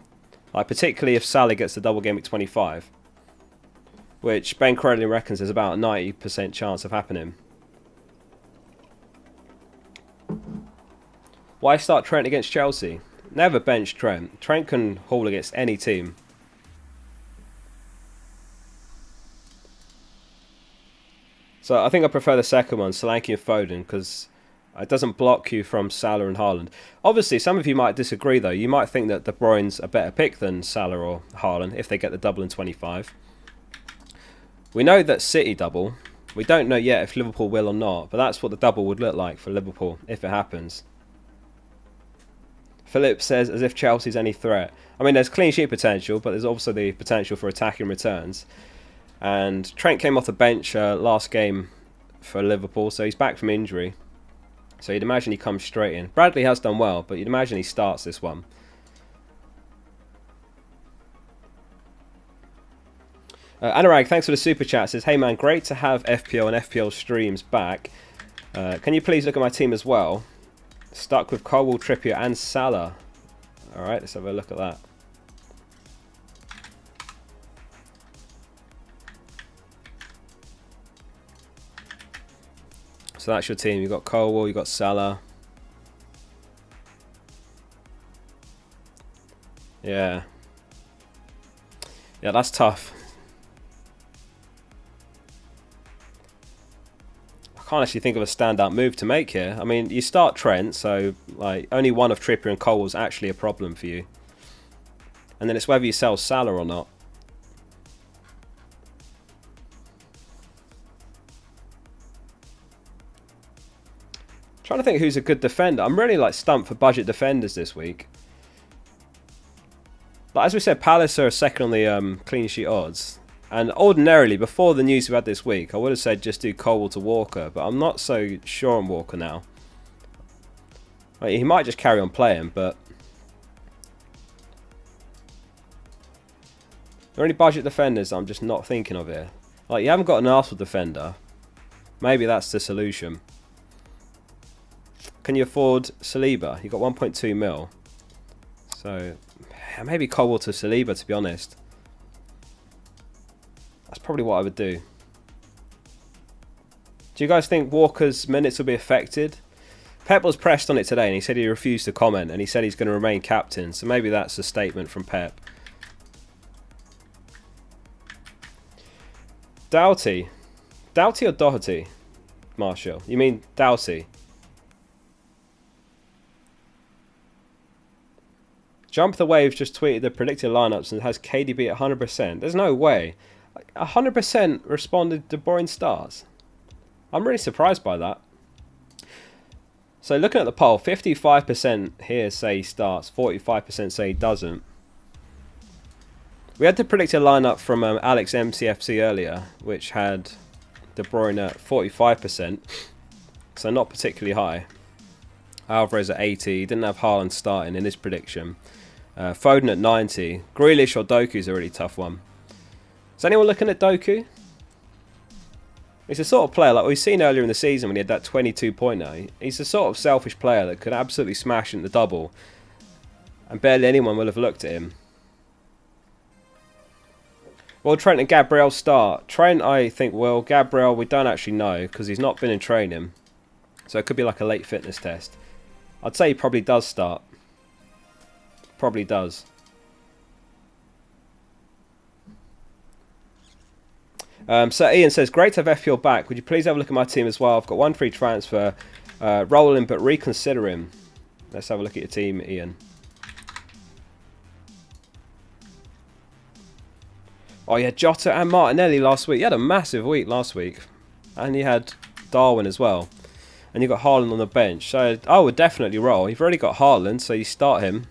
Like, particularly if Salah gets the double game at 25. Which Ben Crowley reckons is about a 90% chance of happening. Why start Trent against Chelsea? Never bench Trent. Trent can haul against any team. So I think I prefer the second one, Solanke and Foden, because it doesn't block you from Salah and Haaland. Obviously, some of you might disagree though. You might think that De Bruyne's a better pick than Salah or Haaland if they get the double in 25. We know that City double. We don't know yet if Liverpool will or not, but that's what the double would look like for Liverpool if it happens. Philip says, as if Chelsea's any threat. I mean, there's clean sheet potential, but there's also the potential for attacking returns. And Trent came off the bench last game for Liverpool, so he's back from injury. So you'd imagine he comes straight in. Bradley has done well, but you'd imagine he starts this one. Anurag, thanks for the super chat. Says, hey man, great to have FPL and FPL streams back. Can you please look at my team as well? Stuck with Colwill, Trippier and Salah. Alright, let's have a look at that. So that's your team. You've got Colwill, you've got Salah. Yeah. Yeah, that's tough. I can't actually think of a standout move to make here. I mean, you start Trent, so like only one of Trippier and Colwill's actually a problem for you. And then it's whether you sell Salah or not. Trying to think who's a good defender. I'm really like stumped for budget defenders this week. Like, as we said, Palace are second on the clean sheet odds. And ordinarily, before the news we had this week, I would have said just do Colwill to Walker. But I'm not so sure on Walker now. Like, he might just carry on playing, but... Are there any budget defenders I'm just not thinking of here? Like, you haven't got an Arsenal defender. Maybe that's the solution. Can you afford Saliba? You've got 1.2 mil. So, maybe Colwill to Saliba, to be honest. That's probably what I would do. Do you guys think Walker's minutes will be affected? Pep was pressed on it today and he said he refused to comment and he said he's going to remain captain. So maybe that's a statement from Pep. Doughty. Doughty or Doherty? Marshall. You mean Doughty? Jump the Waves just tweeted the predicted lineups and has KDB at 100%. There's no way. 100% responded De Bruyne starts. I'm really surprised by that. So looking at the poll, 55% here say he starts, 45% say he doesn't. We had the predicted lineup from Alex MCFC earlier, which had De Bruyne at 45%, so not particularly high. Alvarez at 80, didn't have Haaland starting in his prediction. Foden at 90. Grealish or Doku's a really tough one. Is anyone looking at Doku? He's the sort of player, like we've seen earlier in the season when he had that 22 pointer. He's the sort of selfish player that could absolutely smash in the double. And barely anyone will have looked at him. Will Trent and Gabriel start? Trent, I think, will. Gabriel, we don't actually know because he's not been in training. So it could be like a late fitness test. I'd say he probably does start. Probably does. So Ian says, great to have FPL back. Would you please have a look at my team as well? I've got one free transfer. Roll him, but reconsider him. Let's have a look at your team, Ian. Oh yeah, Jota and Martinelli last week. You had a massive week last week. And you had Darwin as well. And you got Haaland on the bench. So I would definitely roll. You've already got Haaland, so you start him.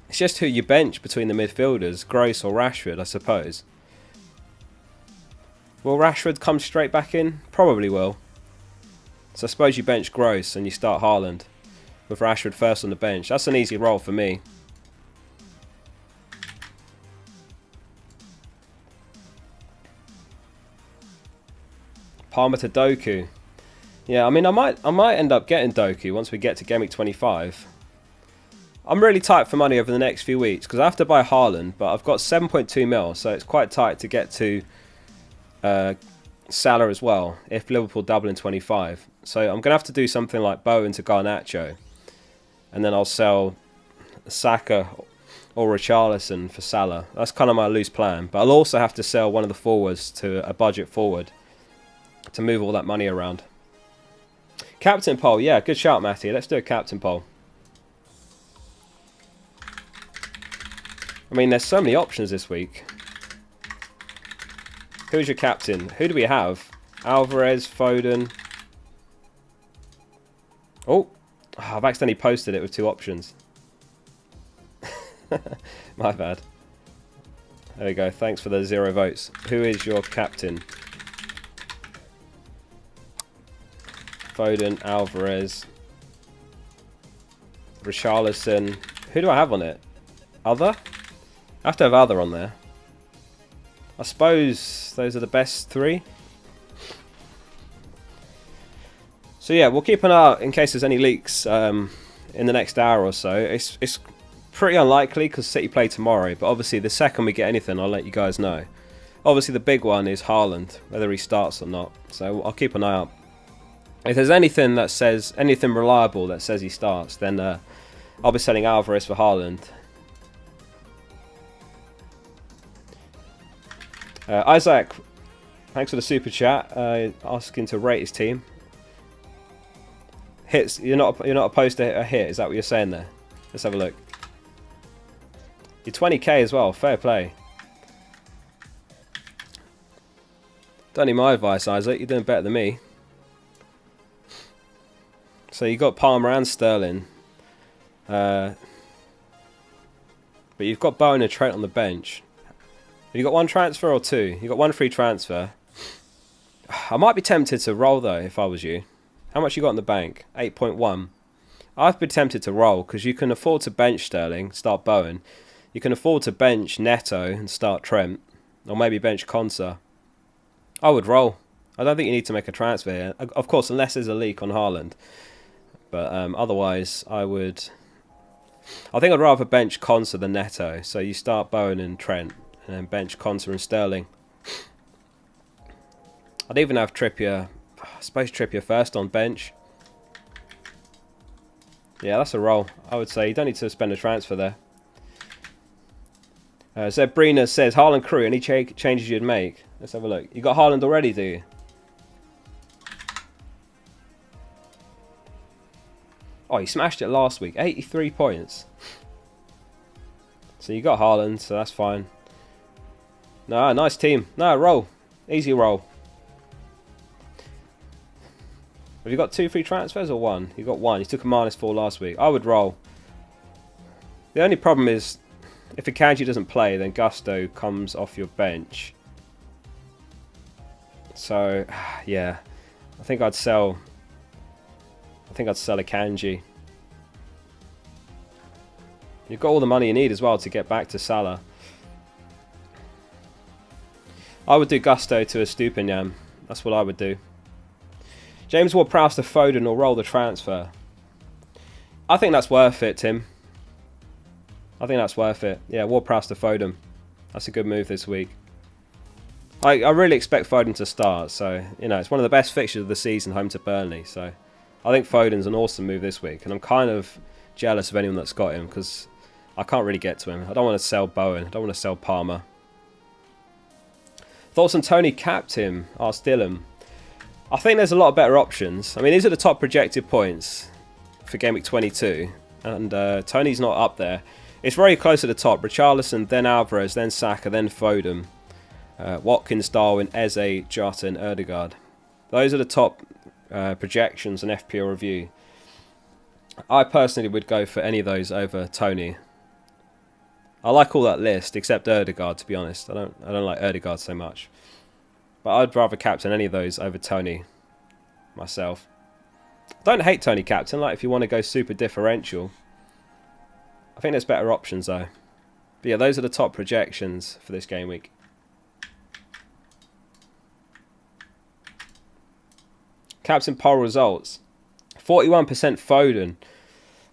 It's just who you bench between the midfielders, Gross or Rashford, I suppose. Will Rashford come straight back in? Probably will. So I suppose you bench Gross and you start Haaland with Rashford first on the bench. That's an easy roll for me. Palmer to Doku. Yeah, I mean, I might end up getting Doku once we get to Gameweek 25. I'm really tight for money over the next few weeks because I have to buy Haaland, but I've got 7.2 mil, so it's quite tight to get to Salah as well if Liverpool double in 25. So I'm going to have to do something like Bowen to Garnacho, and then I'll sell Saka or Richarlison for Salah. That's kind of my loose plan, but I'll also have to sell one of the forwards to a budget forward to move all that money around. Captain poll, yeah, good shout, Matty. Let's do a captain poll. I mean, there's so many options this week. Who's your captain? Who do we have? Alvarez, Foden. Oh, I've accidentally posted it with 2 options. My bad. There we go. Thanks for the 0 votes. Who is your captain? Foden, Alvarez, Richarlison. Who do I have on it? Other? I have to have other on there. I suppose those are the best 3. So yeah, we'll keep an eye out in case there's any leaks in the next hour or so. It's pretty unlikely because City play tomorrow, but obviously the second we get anything, I'll let you guys know. Obviously the big one is Haaland, whether he starts or not. So I'll keep an eye out. If there's anything that says, anything reliable that says he starts, then I'll be selling Alvarez for Haaland. Isaac, thanks for the super chat. Asking to rate his team. Hits. You're not opposed to a hit. Is that what you're saying there? Let's have a look. You're 20k as well. Fair play. Don't need my advice, Isaac. You're doing better than me. So you got Palmer and Sterling, but you've got Bowen and Trent on the bench. Have you got 1 transfer or 2? You got 1 free transfer. I might be tempted to roll though if I was you. How much you got in the bank? 8.1. I've been tempted to roll because you can afford to bench Sterling, start Bowen. You can afford to bench Neto and start Trent, or maybe bench Konsa. I would roll. I don't think you need to make a transfer here. Of course, unless there's a leak on Haaland. But otherwise, I think I'd rather bench Konsa than Neto. So you start Bowen and Trent, and then bench Konsa and Sterling. I'd even have Trippier. I suppose Trippier first on bench. Yeah, that's a roll. I would say you don't need to spend a transfer there. Zebrina says, Haaland crew, any changes you'd make? Let's have a look. You got Haaland already, do you? Oh, he smashed it last week. 83 points. So you got Haaland, so that's fine. No, nice team. No, roll. Easy roll. Have you got 2 free transfers or 1? You got 1. You took a -4 last week. I would roll. The only problem is, if Akanji doesn't play, then Gusto comes off your bench. So, yeah. I think I'd sell Akanji. You've got all the money you need as well to get back to Salah. I would do Gusto to a Estupiñán. That's what I would do. James Ward-Prowse to Foden or roll the transfer. I think that's worth it, Tim. I think that's worth it. Yeah, Ward-Prowse to Foden. That's a good move this week. I really expect Foden to start. So, you know, it's one of the best fixtures of the season, home to Burnley. So, I think Foden's an awesome move this week. And I'm kind of jealous of anyone that's got him because I can't really get to him. I don't want to sell Bowen. I don't want to sell Palmer. Thoughts on Tony capped him? Asked Dylan. I think there's a lot of better options. I mean, these are the top projected points for Gameweek 22. And Tony's not up there. It's very close at the top. Richarlison, then Alvarez, then Saka, then Foden. Watkins, Darwin, Eze, Jota and Ødegaard. Those are the top projections on FPL Review. I personally would go for any of those over Tony. I like all that list except Ødegaard, to be honest. I don't like Ødegaard so much. But I'd rather captain any of those over Tony myself. Don't hate Tony captain, like if you want to go super differential. I think there's better options though. But yeah, those are the top projections for this game week. Captain poll results. 41% Foden.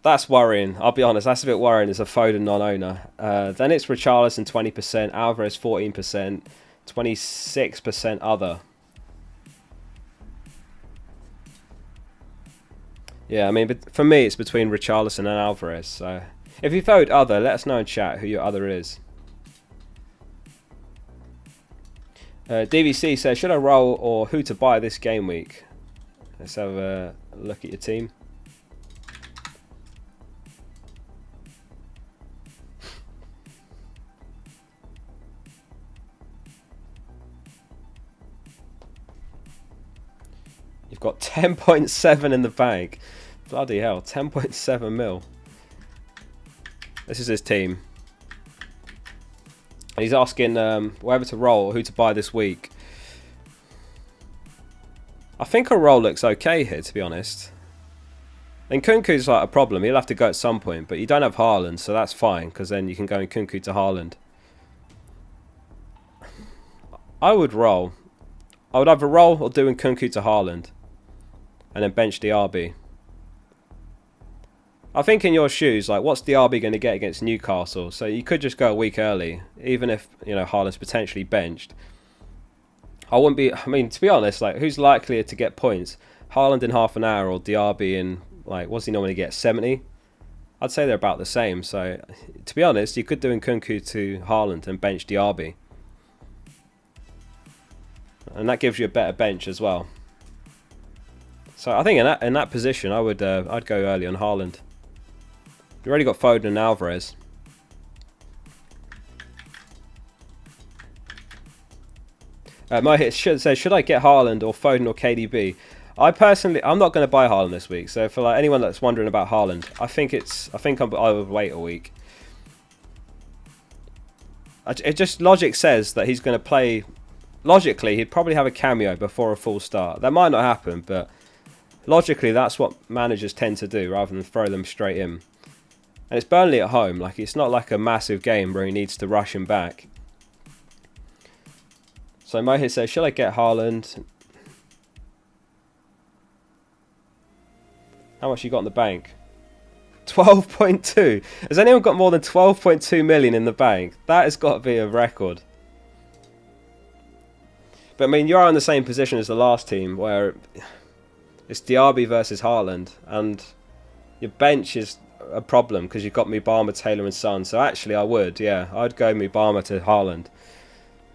That's worrying. I'll be honest, that's a bit worrying as a Foden non-owner. Then it's Richarlison 20%, Alvarez 14%, 26% other. Yeah, I mean, but for me, it's between Richarlison and Alvarez. So, if you vote other, let us know in chat who your other is. DVC says, should I roll or who to buy this game week? Let's have a look at your team. You've got 10.7 in the bank. Bloody hell, 10.7 mil. This is his team. And he's asking whether to roll or who to buy this week. I think a roll looks okay here, to be honest. And Kunku's like a problem. He'll have to go at some point, but you don't have Haaland, so that's fine, because then you can go in Kunku to Haaland. I would roll. I would either roll or do in Kunku to Haaland. And then bench DRB. I think in your shoes, like, what's DRB going to get against Newcastle? So you could just go a week early, even if, you know, Haaland's potentially benched. I wouldn't be, I mean, to be honest, like, who's likelier to get points? Haaland in half an hour or DRB in, like, what's he normally get, 70? I'd say they're about the same. So, to be honest, you could do in Kunku to Haaland and bench DRB. And that gives you a better bench as well. So I think in that position, I'd go early on Haaland. You already got Foden and Alvarez. My hit says, should I get Haaland or Foden or KDB? I'm not going to buy Haaland this week. So for like anyone that's wondering about Haaland, I think I would wait a week. Logic says that he's going to play. Logically, he'd probably have a cameo before a full start. That might not happen, but logically, that's what managers tend to do rather than throw them straight in. And it's Burnley at home. Like, it's not like a massive game where he needs to rush him back. So Mohit says, should I get Haaland? How much you got in the bank? 12.2. Has anyone got more than 12.2 million in the bank? That has got to be a record. But I mean, you're in the same position as the last team where it's Diaby versus Haaland, and your bench is a problem because you've got Mubama, Taylor and Son. So actually I'd go Mubama to Haaland.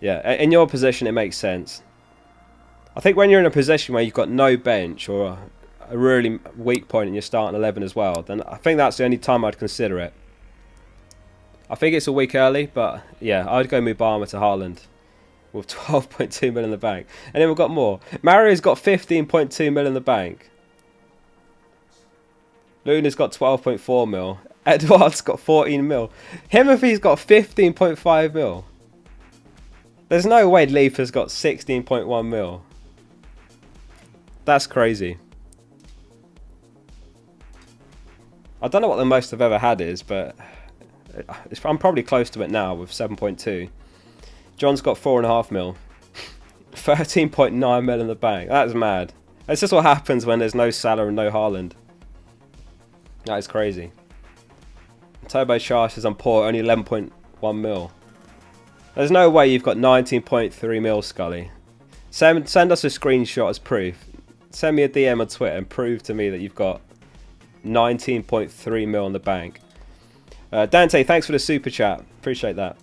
Yeah, in your position it makes sense. I think when you're in a position where you've got no bench or a really weak point in your starting 11 as well, then I think that's the only time I'd consider it. I think it's a week early, but yeah, I'd go Mubama to Haaland with 12.2 mil in the bank. And then we've got more. Mario's got 15.2 mil in the bank. Luna's got 12.4 mil. Edward's got 14 mil. Himothy's got 15.5 mil. There's no way Leafer's got 16.1 mil. That's crazy. I don't know what the most I've ever had is, but I'm probably close to it now with 7.2. John's got 4.5 mil. 13.9 mil in the bank. That's mad. That's just what happens when there's no Salah and no Haaland. That is crazy. Turbo Charge says I'm poor, only 11.1 mil. There's no way you've got 19.3 mil, Scully. Send us a screenshot as proof. Send me a DM on Twitter and prove to me that you've got 19.3 mil in the bank. Dante, thanks for the super chat. Appreciate that.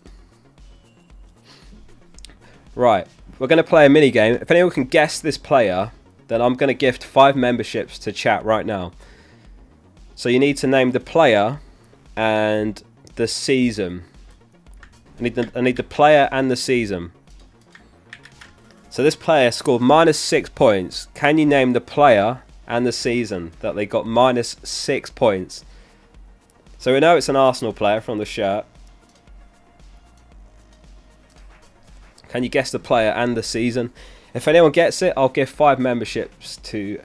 Right, we're going to play a mini game. If anyone can guess this player, then I'm going to gift 5 memberships to chat right now. So you need to name the player and the season. I need the player and the season. So this player scored -6 points. Can you name the player and the season that they got -6 points? So we know it's an Arsenal player from the shirt. Can you guess the player and the season? If anyone gets it, I'll give 5 memberships to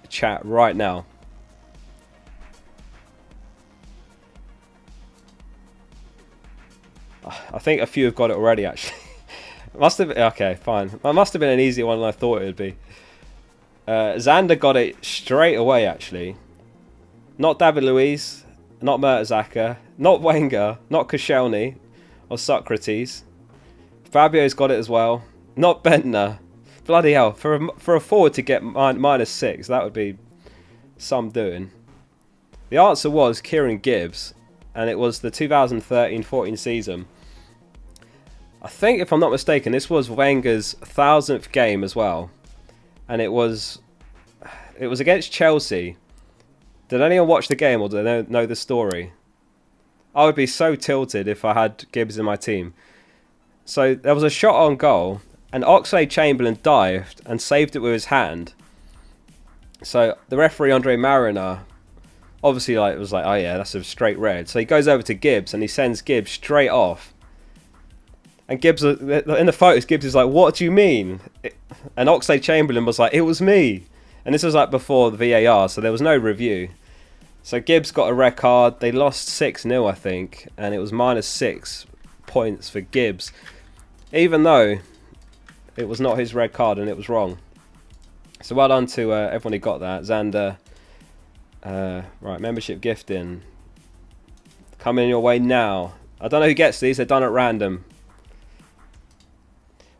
chat right now. I think a few have got it already, actually. Must have been, okay, fine. It must have been an easier one than I thought it would be. Xander got it straight away, actually. Not David Luiz. not Mertesacker, not Wenger, not Koscielny or Socrates. Fabio's got it as well. Not Bentner. Bloody hell, for a forward to get -6, that would be some doing. The answer was Kieran Gibbs, and it was the 2013-14 season. I think, if I'm not mistaken, this was Wenger's 1000th game as well, and it was against Chelsea. Did anyone watch the game or do they know the story? I would be so tilted if I had Gibbs in my team. So there was a shot on goal, and Oxlade-Chamberlain dived and saved it with his hand. So the referee, Andre Mariner, obviously was like, oh yeah, that's a straight red. So he goes over to Gibbs and he sends Gibbs straight off. And Gibbs, in the photos, Gibbs is like, what do you mean? And Oxlade-Chamberlain was like, it was me. And this was like before the VAR, so there was no review. So Gibbs got a red card. They lost 6-0, I think. And it was -6 points for Gibbs. Even though it was not his red card and it was wrong. So well done to everyone who got that. Xander. Right, membership gifting. Coming your way now. I don't know who gets these. They're done at random.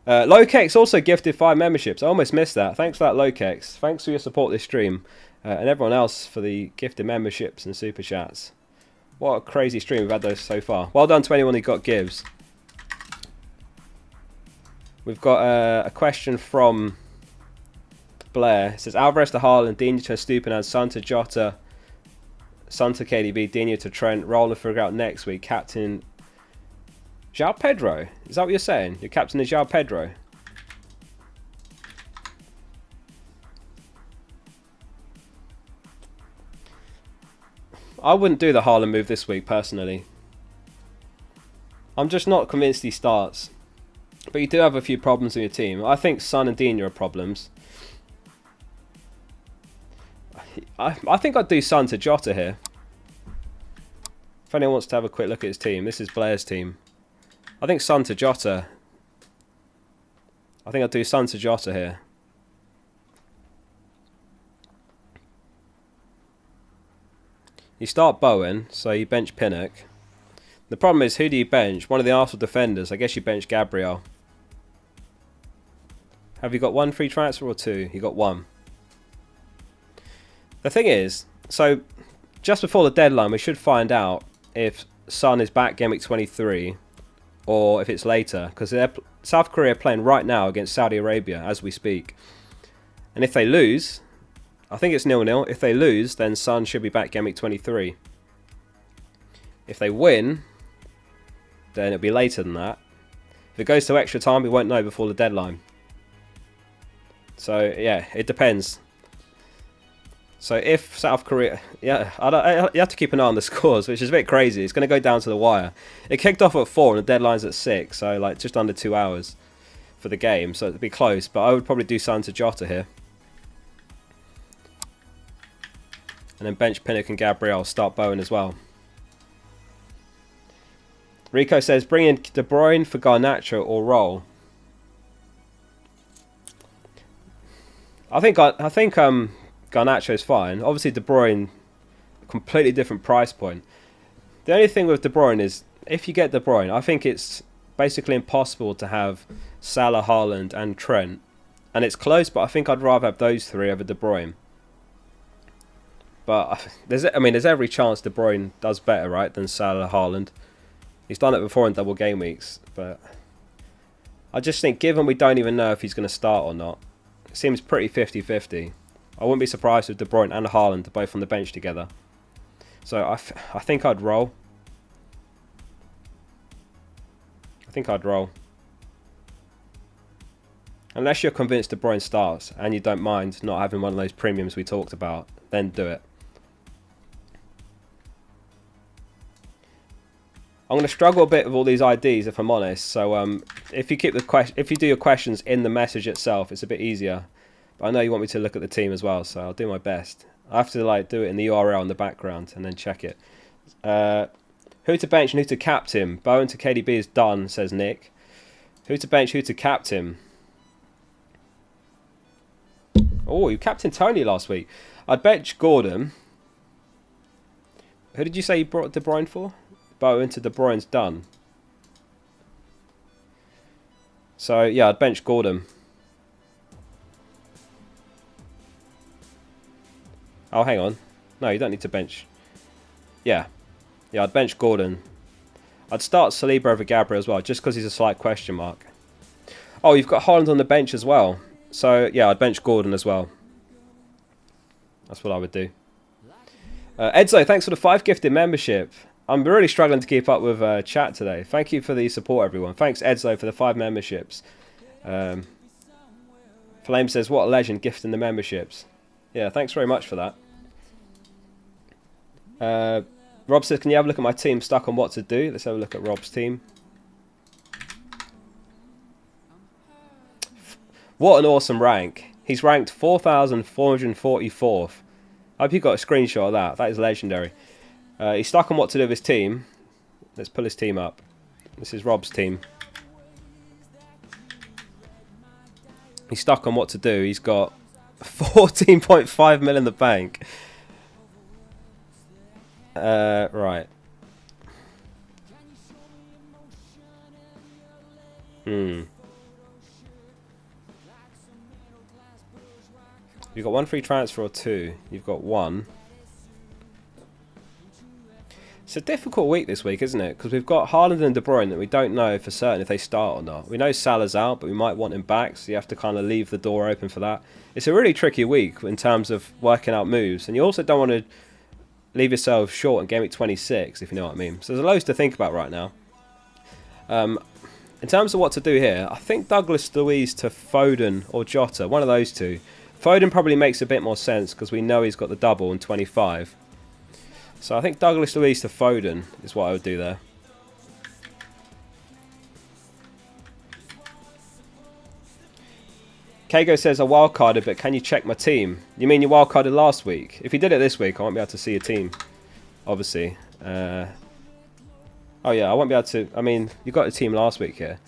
Lokex also gifted 5 memberships. I almost missed that. Thanks for that, Lokex. Thanks for your support this stream. And everyone else for the gifted memberships and super chats. What a crazy stream we've had those so far. Well done to anyone who got Gibbs. We've got a question from Blair. It says, Alvarez to Haaland, Dino to Estupiñán, Son to Jota, Son to KDB, Dino to Trent, Roller figure out next week, captain João Pedro. Is that what you're saying? Your captain is João Pedro? I wouldn't do the Haaland move this week, personally. I'm just not convinced he starts. But you do have a few problems in your team. I think Son and Dino are problems. I think I'd do Son to Jota here. If anyone wants to have a quick look at his team. This is Blair's team. I think Son to Jota. I think I'd do Son to Jota here. You start Bowen, so you bench Pinnock. The problem is, who do you bench? One of the Arsenal defenders. I guess you bench Gabriel. Have you got 1 free transfer or 2? You got 1. The thing is, so just before the deadline, we should find out if Son is back Gameweek 23 or if it's later, because South Korea are playing right now against Saudi Arabia as we speak. And if they lose, I think it's 0-0. If they lose, then Son should be back Gameweek 23. If they win, then it'll be later than that. If it goes to extra time, we won't know before the deadline. So yeah, it depends. So if South Korea, yeah, you have to keep an eye on the scores, which is a bit crazy. It's going to go down to the wire. It kicked off at 4 and the deadline's at 6, so like just under 2 hours for the game. So it'd be close, but I would probably do Son to Jota here, and then bench Pinnock and Gabriel. Start Bowen as well. Rico says, bring in De Bruyne for Garnacho or Roll. I think Garnacho is fine. Obviously, De Bruyne, completely different price point. The only thing with De Bruyne is, if you get De Bruyne, I think it's basically impossible to have Salah, Haaland and Trent. And it's close, but I think I'd rather have those 3 over De Bruyne. But there's every chance De Bruyne does better, right, than Salah, Haaland. He's done it before in double game weeks, but I just think, given we don't even know if he's going to start or not, it seems pretty 50-50. I wouldn't be surprised if De Bruyne and Haaland are both on the bench together. So I think I'd roll. Unless you're convinced De Bruyne starts and you don't mind not having one of those premiums we talked about, then do it. I'm going to struggle a bit with all these IDs, if I'm honest. So if you do your questions in the message itself, it's a bit easier. But I know you want me to look at the team as well, so I'll do my best. I have to do it in the URL in the background and then check it. Who to bench and who to captain? Bowen to KDB is done, says Nick. Who to bench, who to captain? Oh, you captained Tony last week. I'd bench Gordon. Who did you say you brought De Bruyne for? Bow into De Bruyne's done. So, yeah, I'd bench Gordon. Oh, hang on. No, you don't need to bench. Yeah. Yeah, I'd bench Gordon. I'd start Saliba over Gabriel as well, just because he's a slight question mark. Oh, you've got Haaland on the bench as well. So, yeah, I'd bench Gordon as well. That's what I would do. Edzo, thanks for the 5 gifted membership. I'm really struggling to keep up with chat today. Thank you for the support, everyone. Thanks, Edzo, for the 5 memberships. Flame says, what a legend gifting the memberships. Yeah, thanks very much for that. Rob says, can you have a look at my team stuck on what to do? Let's have a look at Rob's team. What an awesome rank. He's ranked 4,444th. I hope you got a screenshot of that. That is legendary. He's stuck on what to do with his team. Let's pull his team up. This is Rob's team. He's stuck on what to do. He's got 14.5 mil in the bank. Right. You've got 1 free transfer or 2. You've got 1. It's a difficult week this week, isn't it? Because we've got Haaland and De Bruyne that we don't know for certain if they start or not. We know Salah's out, but we might want him back, so you have to kind of leave the door open for that. It's a really tricky week in terms of working out moves, and you also don't want to leave yourself short in Gameweek 26, if you know what I mean. So there's loads to think about right now. In terms of what to do here, I think Douglas Luiz to Foden or Jota, one of those two. Foden probably makes a bit more sense because we know he's got the double in 25. So I think Douglas Luiz to Foden is what I would do there. Kago says I wildcarded, but can you check my team? You mean you wildcarded last week? If you did it this week, I won't be able to see your team, obviously. Oh yeah, I won't be able to. I mean, you got a team last week here.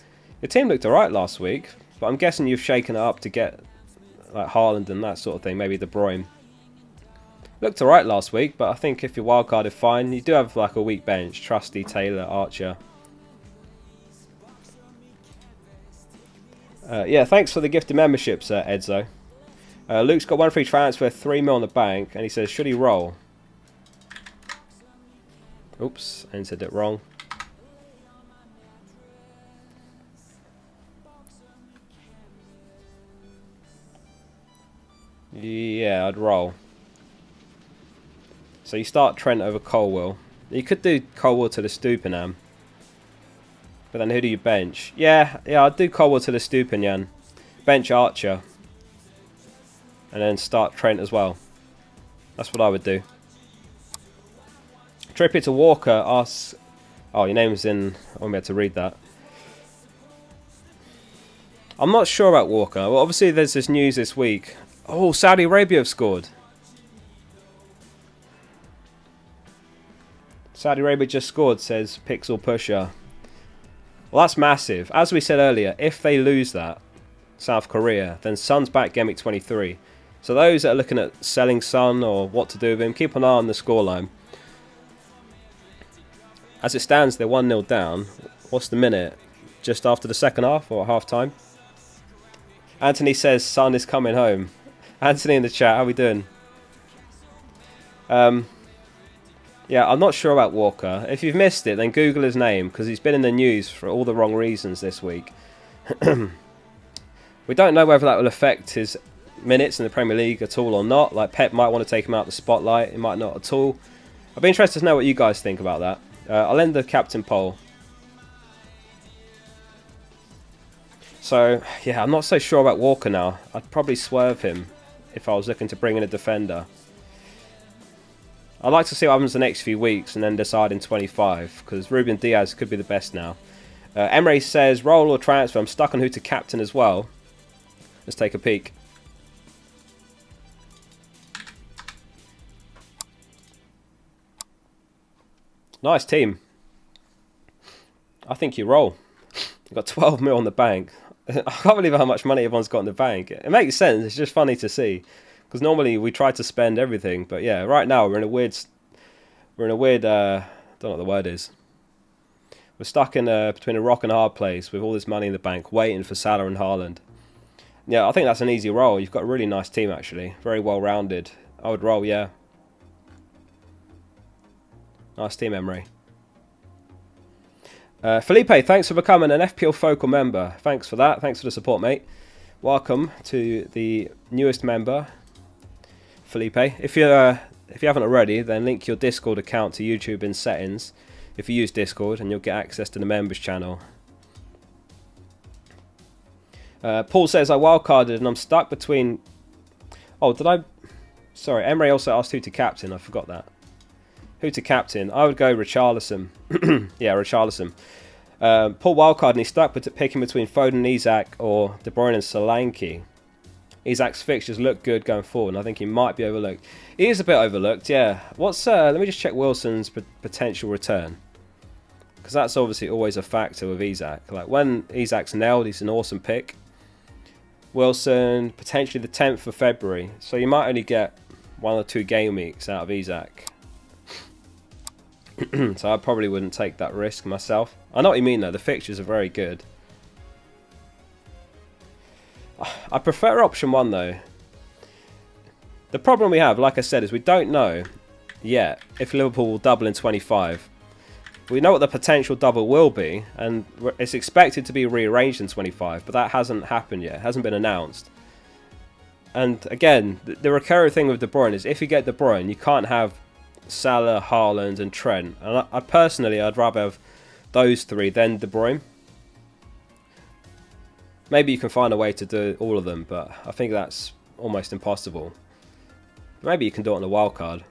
Your team looked alright last week, but I'm guessing you've shaken it up to get like Haaland and that sort of thing, maybe De Bruyne. Looked alright last week, but I think if you're wildcarded, fine. You do have like a weak bench: Trusty, Taylor, Archer. Yeah, thanks for the gifted memberships, Edzo. Luke's got 1 free transfer, 3 mil on the bank, and he says, should he roll? Oops, I entered it wrong. Yeah, I'd roll. So you start Trent over Colwill. You could do Colwill to the Stupenham. But then who do you bench? Yeah, I'd do Colwill to the Stupenham. Bench Archer. And then start Trent as well. That's what I would do. Trippier to Walker asks... Oh, your name's in... I won't be able to read that. I'm not sure about Walker. Well, obviously there's this news this week. Oh, Saudi Arabia have scored. Saudi Arabia just scored, says Pixel Pusher. Well, that's massive. As we said earlier, if they lose that, South Korea, then Son's back Gameweek 23. So those that are looking at selling Son or what to do with him, keep an eye on the scoreline. As it stands, they're 1-0 down. What's the minute? Just after the second half or half time? Anthony says Son is coming home. Anthony in the chat, how we doing? Yeah, I'm not sure about Walker. If you've missed it, then Google his name, because he's been in the news for all the wrong reasons this week. We don't know whether that will affect his minutes in the Premier League at all or not. Like, Pep might want to take him out of the spotlight. It might not at all. I'd be interested to know what you guys think about that. I'll end the captain poll. So, yeah, I'm not so sure about Walker now. I'd probably swerve him if I was looking to bring in a defender. I'd like to see what happens the next few weeks and then decide in 25, because Ruben Diaz could be the best now. Emre says, roll or transfer. I'm stuck on who to captain as well. Let's take a peek. Nice team. I think you roll. You've got 12 mil on the bank. I can't believe how much money everyone's got in the bank. It makes sense. It's just funny to see. Because normally we try to spend everything. But yeah, right now we're in a weird We're in a weird, don't know what the word is. We're stuck in between a rock and a hard place with all this money in the bank, waiting for Salah and Haaland. Yeah, I think that's an easy roll. You've got a really nice team, actually. Very well-rounded. I would roll, yeah. Nice team, Emery. Felipe, thanks for becoming an FPL member. Thanks for that. Thanks for the support, mate. Welcome to the newest member, Felipe. If you haven't already, then link your Discord account to YouTube in settings if you use Discord, and you'll get access to the members channel. Paul says, I wildcarded and I'm stuck between... Oh, did I... Sorry, Emery also asked who to captain. I forgot that. Who to captain? I would go Richarlison. Yeah, Richarlison. Paul wildcard and he's stuck picking between Foden and Isak or De Bruyne and Solanke. Isak's fixtures look good going forward, and I think he might be overlooked. He is a bit overlooked, yeah. Let me just check Wilson's potential return. Because that's obviously always a factor with Isak. Like, when Isak's nailed, he's an awesome pick. Wilson, potentially the 10th of February. So you might only get 1 or 2 game weeks out of Isak. So I probably wouldn't take that risk myself. I know what you mean, though. The fixtures are very good. I prefer option 1, though. The problem we have, like I said, is we don't know yet if Liverpool will double in 25. We know what the potential double will be, and it's expected to be rearranged in 25, but that hasn't happened yet. It hasn't been announced. And again, the recurring thing with De Bruyne is if you get De Bruyne, you can't have Salah, Haaland and Trent. And I personally, I'd rather have those 3 than De Bruyne. Maybe you can find a way to do all of them, but I think that's almost impossible. Maybe you can do it on a wild card,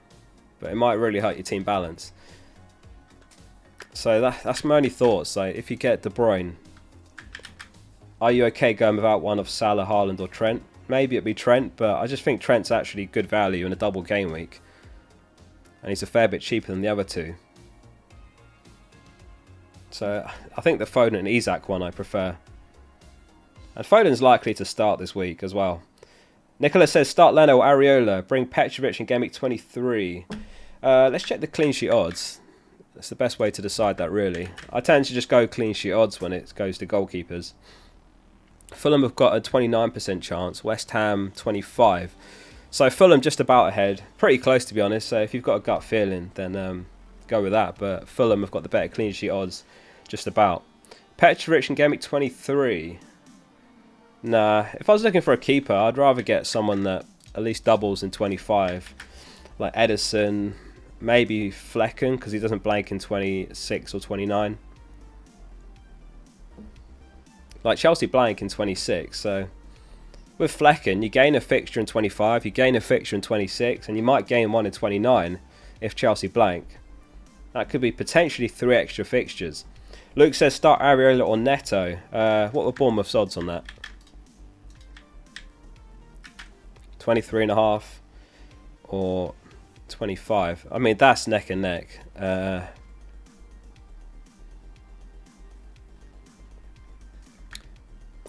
but it might really hurt your team balance. So that's my only thoughts. Like, if you get De Bruyne, are you okay going without one of Salah, Haaland or Trent? Maybe it'd be Trent, but I just think Trent's actually good value in a double game week. And he's a fair bit cheaper than the other 2. So I think the Foden and Isak one I prefer. And Foden's likely to start this week as well. Nicholas says, start Leno or Areola. Bring Petrovic in Gameweek 23. Let's check the clean sheet odds. That's the best way to decide that, really. I tend to just go clean sheet odds when it goes to goalkeepers. Fulham have got a 29% chance. West Ham, 25%. So Fulham just about ahead. Pretty close, to be honest. So if you've got a gut feeling, then go with that. But Fulham have got the better clean sheet odds. Just about. Petrovic in Gameweek 23. Nah, if I was looking for a keeper, I'd rather get someone that at least doubles in 25. Like Edison, maybe Flecken, because he doesn't blank in 26 or 29. Like Chelsea blank in 26, so with Flecken, you gain a fixture in 25, you gain a fixture in 26, and you might gain one in 29 if Chelsea blank. That could be potentially 3 extra fixtures. Luke says start Areola or Neto. What were Bournemouth's odds on that? 23.5 or 25. I mean, that's neck and neck.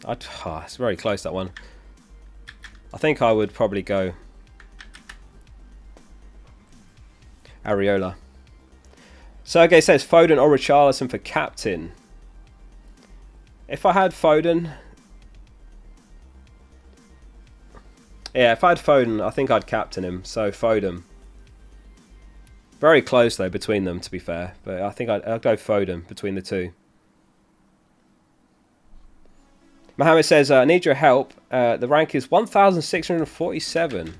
It's very close, that one. I think I would probably go Areola. Sergey says Foden or Richarlison for captain. If I had Foden... Yeah, if I had Foden, I think I'd captain him. So Foden. Very close, though, between them, to be fair. But I think I'll go Foden between the 2. Mohammed says, I need your help. The rank is 1,647.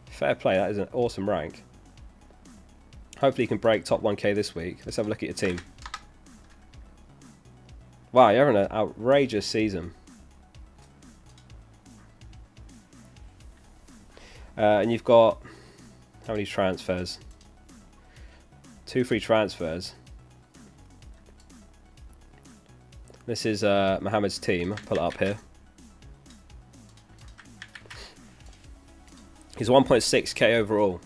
Fair play, that is an awesome rank. Hopefully you can break top 1k this week. Let's have a look at your team. Wow, you're having an outrageous season. And you've got... How many transfers? 2 free transfers. This is Mohammed's team. I'll pull it up here. He's 1.6k overall.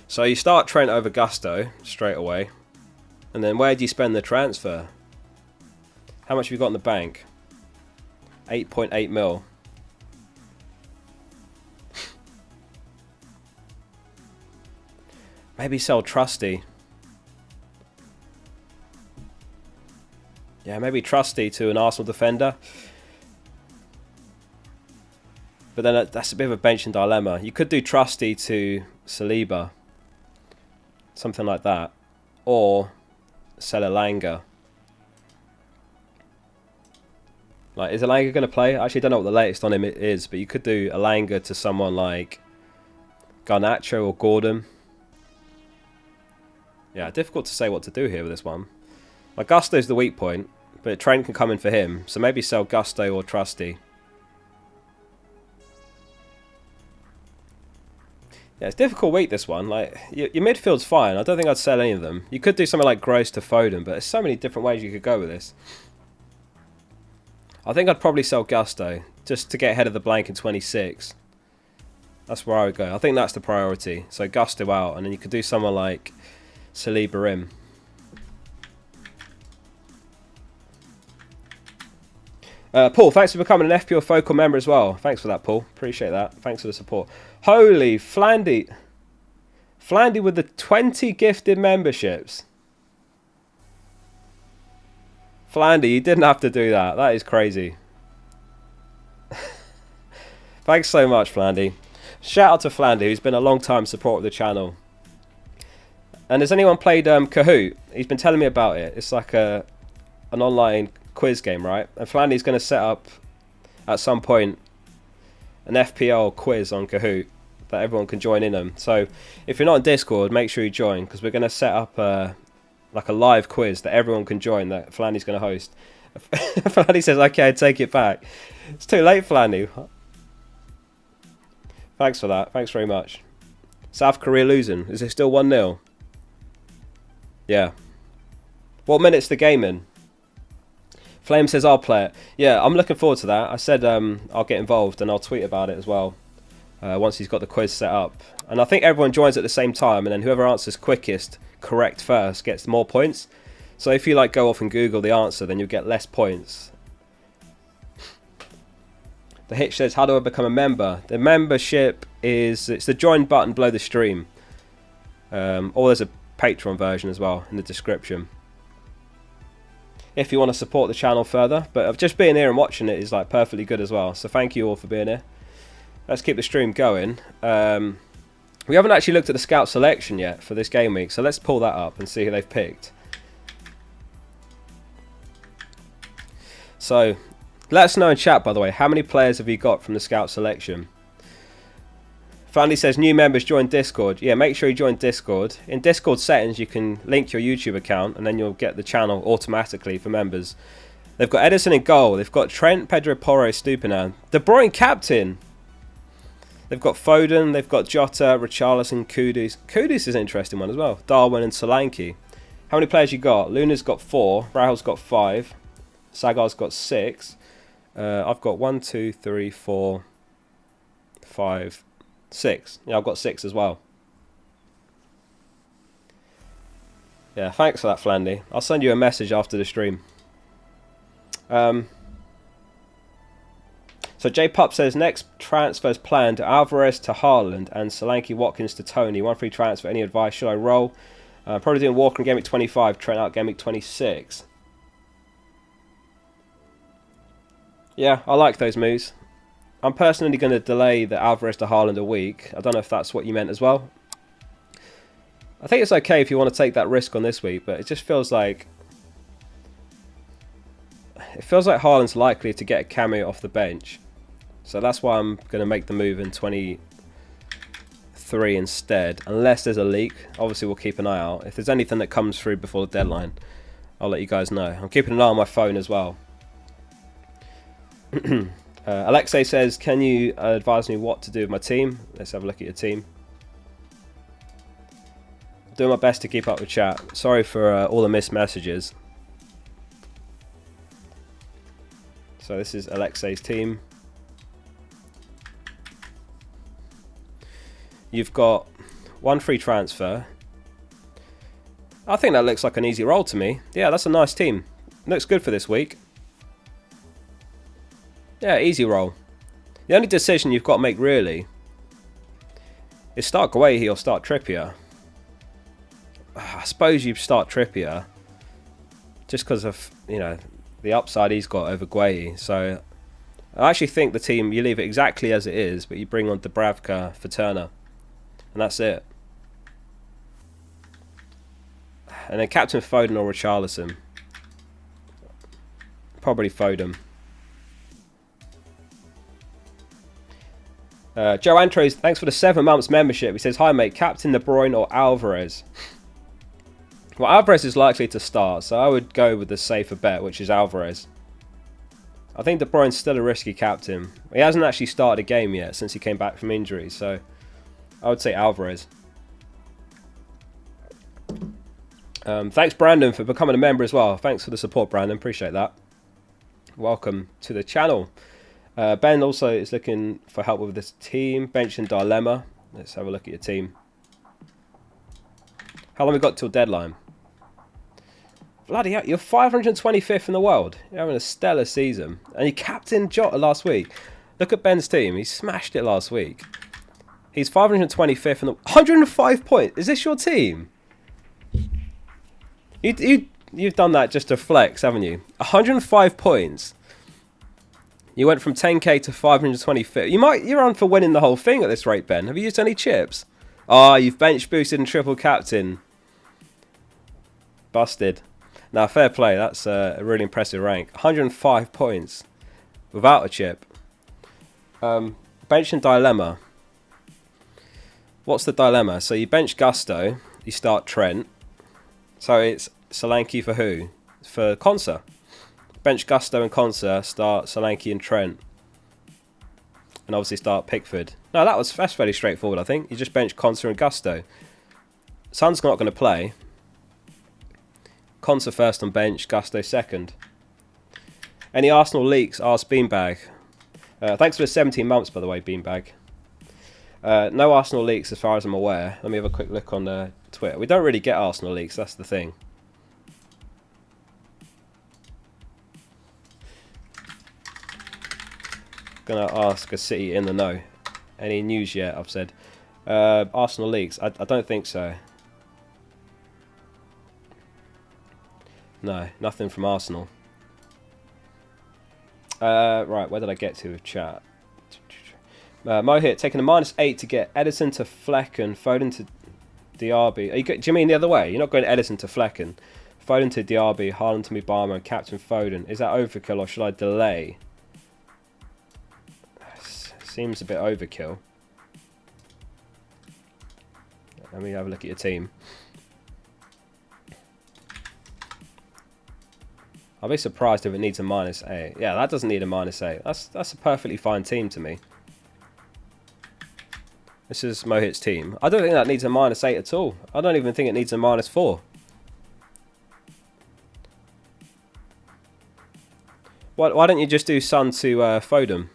So you start Trent over Gusto straight away. And then where do you spend the transfer? How much have you got in the bank? 8.8 mil. Maybe sell Trusty. Yeah, maybe Trusty to an Arsenal defender. But then that's a bit of a benching dilemma. You could do Trusty to Saliba. Something like that. Or sell Elanga. Like, is Elanga going to play? I actually don't know what the latest on him is, but you could do Elanga to someone like Garnacho or Gordon. Yeah, difficult to say what to do here with this one. Like, Gusto's the weak point, but Trent can come in for him. So maybe sell Gusto or Trusty. Yeah, it's a difficult week, this one. Like, your midfield's fine. I don't think I'd sell any of them. You could do something like Gross to Foden, but there's so many different ways you could go with this. I think I'd probably sell Gusto, just to get ahead of the blank in 26. That's where I would go. I think that's the priority. So Gusto out, and then you could do someone like Saliba in. Paul, thanks for becoming an FPL member as well. Thanks for that, Paul. Appreciate that. Thanks for the support. Holy Flandy. Flandy with the 20 gifted memberships. Flandy, you didn't have to do that. That is crazy. Thanks so much, Flandy. Shout out to Flandy, who's been a long time supporter of the channel. And has anyone played Kahoot? He's been telling me about it. It's like an online quiz game, right? And Flandy's going to set up at some point an FPL quiz on Kahoot that everyone can join in on. So if you're not on Discord, make sure you join, because we're going to set up like a live quiz that everyone can join that Flandy's going to host. Flandy says, okay, I take it back. It's too late, Flandy. Thanks for that. Thanks very much. South Korea losing. Is it still 1-0? Yeah. What minute's the game in? Flame says, I'll play it. Yeah, I'm looking forward to that. I said I'll get involved and I'll tweet about it as well once he's got the quiz set up. And I think everyone joins at the same time, and then whoever answers quickest, correct first, gets more points. So if you like go off and Google the answer, then you'll get less points. The Hitch says, how do I become a member? The membership is, it's the join button below the stream. Or there's a Patreon version as well in the description, if you want to support the channel further. But just being here and watching it is like perfectly good as well. So thank you all for being here. Let's keep the stream going. We haven't actually looked at the scout selection yet for this game week, so let's pull that up and see who they've picked. So let us know in chat, by the way, how many players have you got from the scout selection? Flandy says, new members join Discord. Yeah, make sure you join Discord. In Discord settings, you can link your YouTube account, and then you'll get the channel automatically for members. They've got Edison in goal. They've got Trent, Pedro Porro, Stupinan. De Bruyne captain. They've got Foden. They've got Jota, Richarlison, Kudus. Kudus is an interesting one as well. Darwin and Solanke. How many players you got? Luna's got 4. Raul's got 5. Sagar's got 6. I've got 1, 2, 3, 4, 5, 6. Yeah, I've got 6 as well. Yeah, thanks for that, Flandy. I'll send you a message after the stream. So J-Pup says, next transfers planned, Alvarez to Haaland and Solanke Watkins to Tony. 1 free transfer. Any advice? Should I roll? Probably doing Walker in Game Week 25, Trent out Game Week 26. Yeah, I like those moves. I'm personally going to delay the Alvarez to Haaland a week. I don't know if that's what you meant as well. I think it's okay if you want to take that risk on this week, but it just feels like... It feels like Haaland's likely to get a cameo off the bench. So that's why I'm going to make the move in 23 instead. Unless there's a leak. Obviously, we'll keep an eye out. If there's anything that comes through before the deadline, I'll let you guys know. I'm keeping an eye on my phone as well. Alexei says, can you advise me what to do with my team? Let's have a look at your team. Doing my best to keep up with chat. Sorry for all the missed messages. So this is Alexei's team. You've got 1 free transfer. I think that looks like an easy roll to me. Yeah, that's a nice team. Looks good for this week. Yeah, easy roll. The only decision you've got to make really is start Guehi or start Trippier. I suppose you start Trippier just because of, you know, the upside he's got over Gueye. So I actually think the team, you leave it exactly as it is, but you bring on Dubravka for Turner. And that's it. And then captain Foden or Richarlison. Probably Foden. Joe Antros, thanks for the 7 months membership. He says, hi mate, captain De Bruyne or Alvarez? Well, Alvarez is likely to start, so I would go with the safer bet, which is Alvarez. I think De Bruyne's still a risky captain. He hasn't actually started a game yet since he came back from injury, so I would say Alvarez. Thanks, Brandon, for becoming a member as well. Thanks for the support, Brandon. Appreciate that. Welcome to the channel. Ben also is looking for help with this team. Bench and dilemma. Let's have a look at your team. How long have we got till deadline? Bloody hell, you're 525th in the world. You're having a stellar season. And you captained Jota last week. Look at Ben's team. He smashed it last week. He's 525th in the... 105 points. Is this your team? You've done that just to flex, haven't you? 105 points. You went from 10k to 525. You're on for winning the whole thing at this rate, Ben. Have you used any chips? Oh, you've bench boosted and triple captain. Busted. Now, fair play. That's a really impressive rank. 105 points without a chip. Bench and dilemma. What's the dilemma? So you bench Gusto. You start Trent. So it's Solanke for who? For Konsa. Bench Gusto and Konsa. Start Solanke and Trent. And obviously start Pickford. No, that's fairly straightforward, I think. You just bench Konsa and Gusto. Son's not going to play. Konsa first on bench, Gusto second. Any Arsenal leaks? Ask Beanbag. Thanks for the 17 months, by the way, Beanbag. No Arsenal leaks as far as I'm aware. Let me have a quick look on Twitter. We don't really get Arsenal leaks, that's the thing. Gonna ask a City in the know. Any news yet? I've said. Arsenal leaks? I don't think so. No, nothing from Arsenal. Right, where did I get to with chat? Mohit taking a -8 to get Edison to Flecken, Foden to Diaby. Do you mean the other way? You're not going Edison to Flecken, Foden to Diaby, Haaland to Mubama, and Captain Foden. Is that overkill or should I delay? Seems a bit overkill. Let me have a look at your team. I'll be surprised if it needs a -8. Yeah, that doesn't need a -8. That's a perfectly fine team to me. This is Mohit's team. I don't think that needs a -8 at all. I don't even think it needs a -4. Why don't you just do Son to Foden?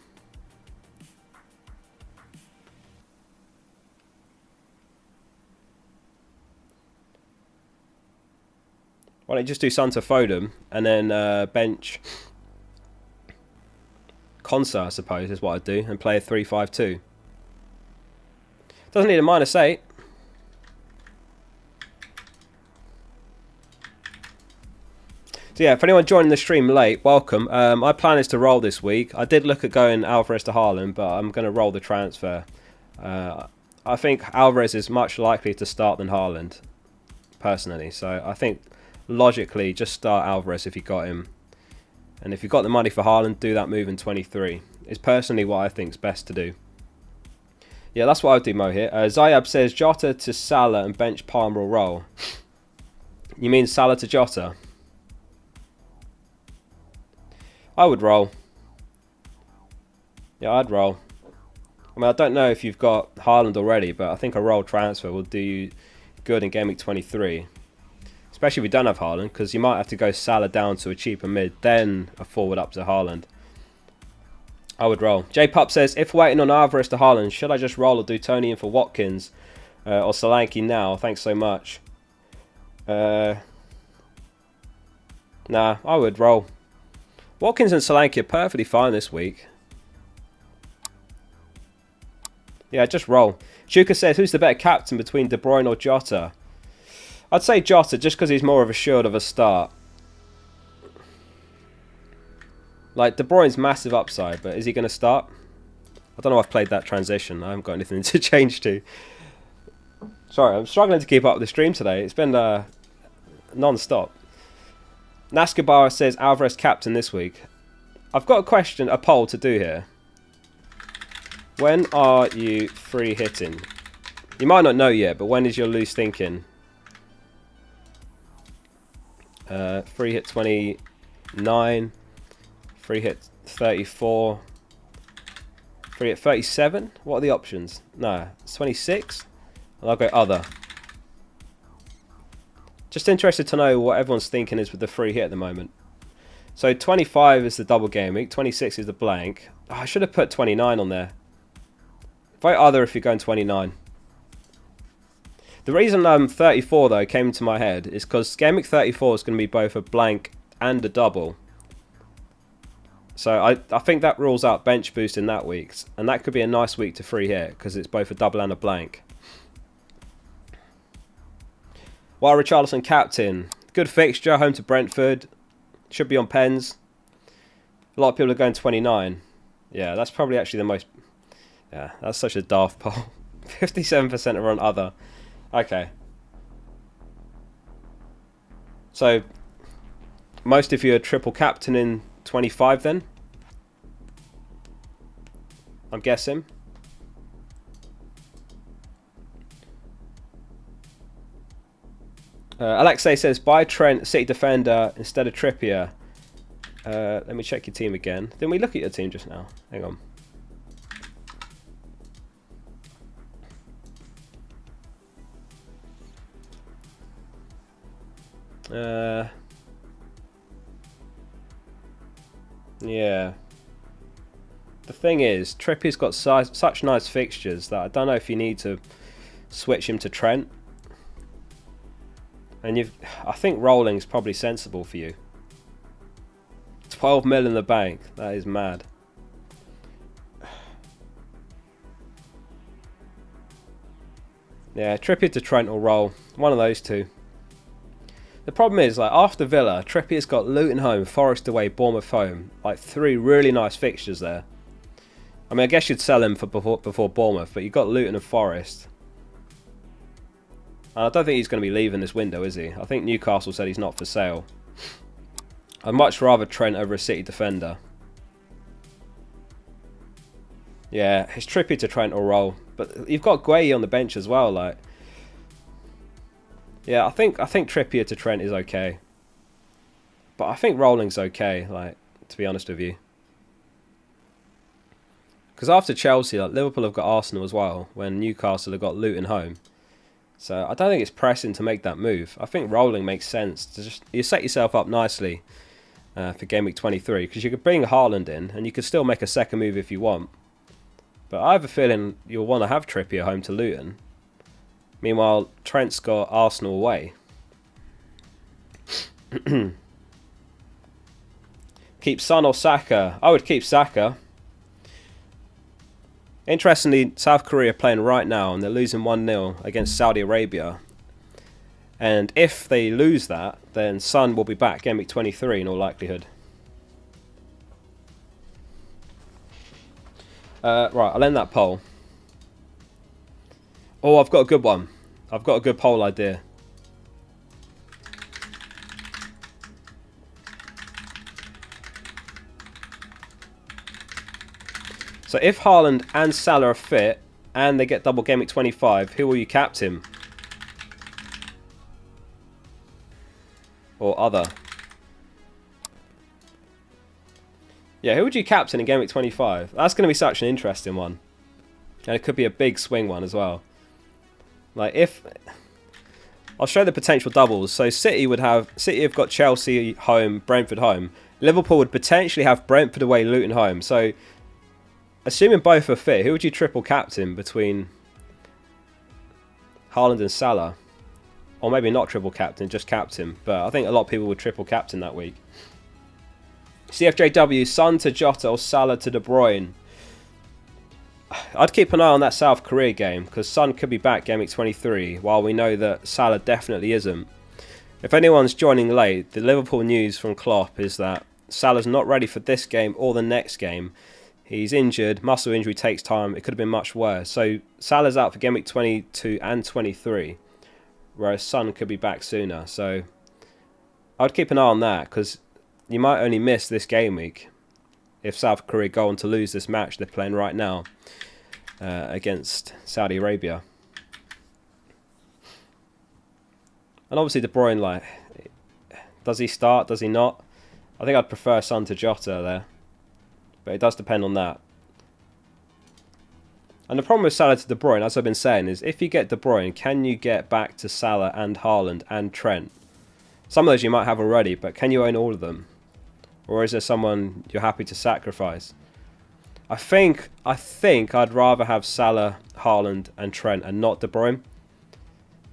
Why don't you just do Son to Foden and then bench Konsa, I suppose, is what I'd do, and play a 3-5-2. Doesn't need a -8. So yeah, for anyone joining the stream late, welcome. My plan is to roll this week. I did look at going Alvarez to Haaland, but I'm going to roll the transfer. I think Alvarez is much likely to start than Haaland, personally. So I think logically, just start Alvarez if you got him. And if you've got the money for Haaland, do that move in 23. It's personally what I think is best to do. Yeah, that's what I would do, Mo here. Zayab says Jota to Salah and bench Palmer or roll. You mean Salah to Jota? I would roll. Yeah, I'd roll. I mean, I don't know if you've got Haaland already, but I think a roll transfer will do you good in Gameweek 23. Especially if we don't have Haaland, because you might have to go Salah down to a cheaper mid, then a forward up to Haaland. I would roll. J-Pup says, if waiting on Alvarez to Haaland, should I just roll or do Tony in for Watkins or Solanke now? Thanks so much. Nah, I would roll. Watkins and Solanke are perfectly fine this week. Yeah, just roll. Chuka says, who's the better captain between De Bruyne or Jota? I'd say Jota just because he's more of a assured of a start. Like, De Bruyne's massive upside, but is he going to start? I don't know if I've played that transition. I haven't got anything to change to. Sorry, I'm struggling to keep up with the stream today. It's been non-stop. Nascabara says Alvarez captain this week. I've got a poll to do here. When are you free hitting? You might not know yet, but when is your loose thinking? Free hit 29. Free hit 34. Free hit 37. What are the options? No, it's 26. I'll go other. Just interested to know what everyone's thinking is with the free hit at the moment. So 25 is the double game week. 26 is the blank. Oh, I should have put 29 on there. Vote other if you're going 29. The reason 34 though came into my head is because game week 34 is going to be both a blank and a double. So I think that rules out bench boost in that week. And that could be a nice week to free hit because it's both a double and a blank. While Richarlison captain. Good fixture, home to Brentford. Should be on pens. A lot of people are going 29. Yeah, that's probably actually the most... Yeah, that's such a daft poll. 57% are on other. Okay. So, most of you are triple captain in 25 then? I'm guessing. Alexei says, buy Trent, City defender instead of Trippier. Let me check your team again. Didn't we look at your team just now? Hang on. Yeah. The thing is, Trippier's got such nice fixtures that I don't know if you need to switch him to Trent. And I think rolling's probably sensible for you. 12 mil in the bank. That is mad. Yeah, Trippier to Trent or roll. One of those two. The problem is, like, after Villa, Trippier's got Luton home, Forest away, Bournemouth home. Like, 3 really nice fixtures there. I mean, I guess you'd sell him for before Bournemouth, but you've got Luton and Forest. And I don't think he's going to be leaving this window, is he? I think Newcastle said he's not for sale. I'd much rather Trent over a City defender. Yeah, it's Trippier to Trent or roll. But you've got Gueye on the bench as well, like... Yeah, I think Trippier to Trent is okay. But I think rolling's okay, like, to be honest with you. Because after Chelsea, like, Liverpool have got Arsenal as well, when Newcastle have got Luton home. So I don't think it's pressing to make that move. I think rolling makes sense. You set yourself up nicely for Game Week 23, because you could bring Haaland in, and you could still make a second move if you want. But I have a feeling you'll want to have Trippier home to Luton. Meanwhile, Trent's got Arsenal away. Keep Son or Saka? I would keep Saka. Interestingly, South Korea are playing right now and they're losing 1-0 against Saudi Arabia. And if they lose that, then Son will be back Game Week 23 in all likelihood. Right, I'll end that poll. Oh, I've got a good one. I've got a good poll idea. So if Haaland and Salah are fit and they get double Game Week 25, who will you captain? Or other? Yeah, who would you captain in Game Week 25? That's going to be such an interesting one. And it could be a big swing one as well. Like if... I'll show the potential doubles. So City have got Chelsea home, Brentford home. Liverpool would potentially have Brentford away, Luton home. So, assuming both are fit, who would you triple captain between Haaland and Salah? Or maybe not triple captain, just captain. But I think a lot of people would triple captain that week. CFJW, Son to Jota or Salah to De Bruyne? I'd keep an eye on that South Korea game, because Son could be back Game Week 23, while we know that Salah definitely isn't. If anyone's joining late, the Liverpool news from Klopp is that Salah's not ready for this game or the next game. He's injured, muscle injury takes time, it could have been much worse. So Salah's out for Game Week 22 and 23, whereas Son could be back sooner. So I'd keep an eye on that, because you might only miss this game week if South Korea go on to lose this match they're playing right now against Saudi Arabia. And obviously De Bruyne, like, does he start, does he not? I think I'd prefer Son to Jota there, but it does depend on that. And the problem with Salah to De Bruyne, as I've been saying, is if you get De Bruyne, can you get back to Salah and Haaland and Trent? Some of those you might have already, but can you own all of them? Or is there someone you're happy to sacrifice? I think I'd rather have Salah, Haaland and Trent and not De Bruyne.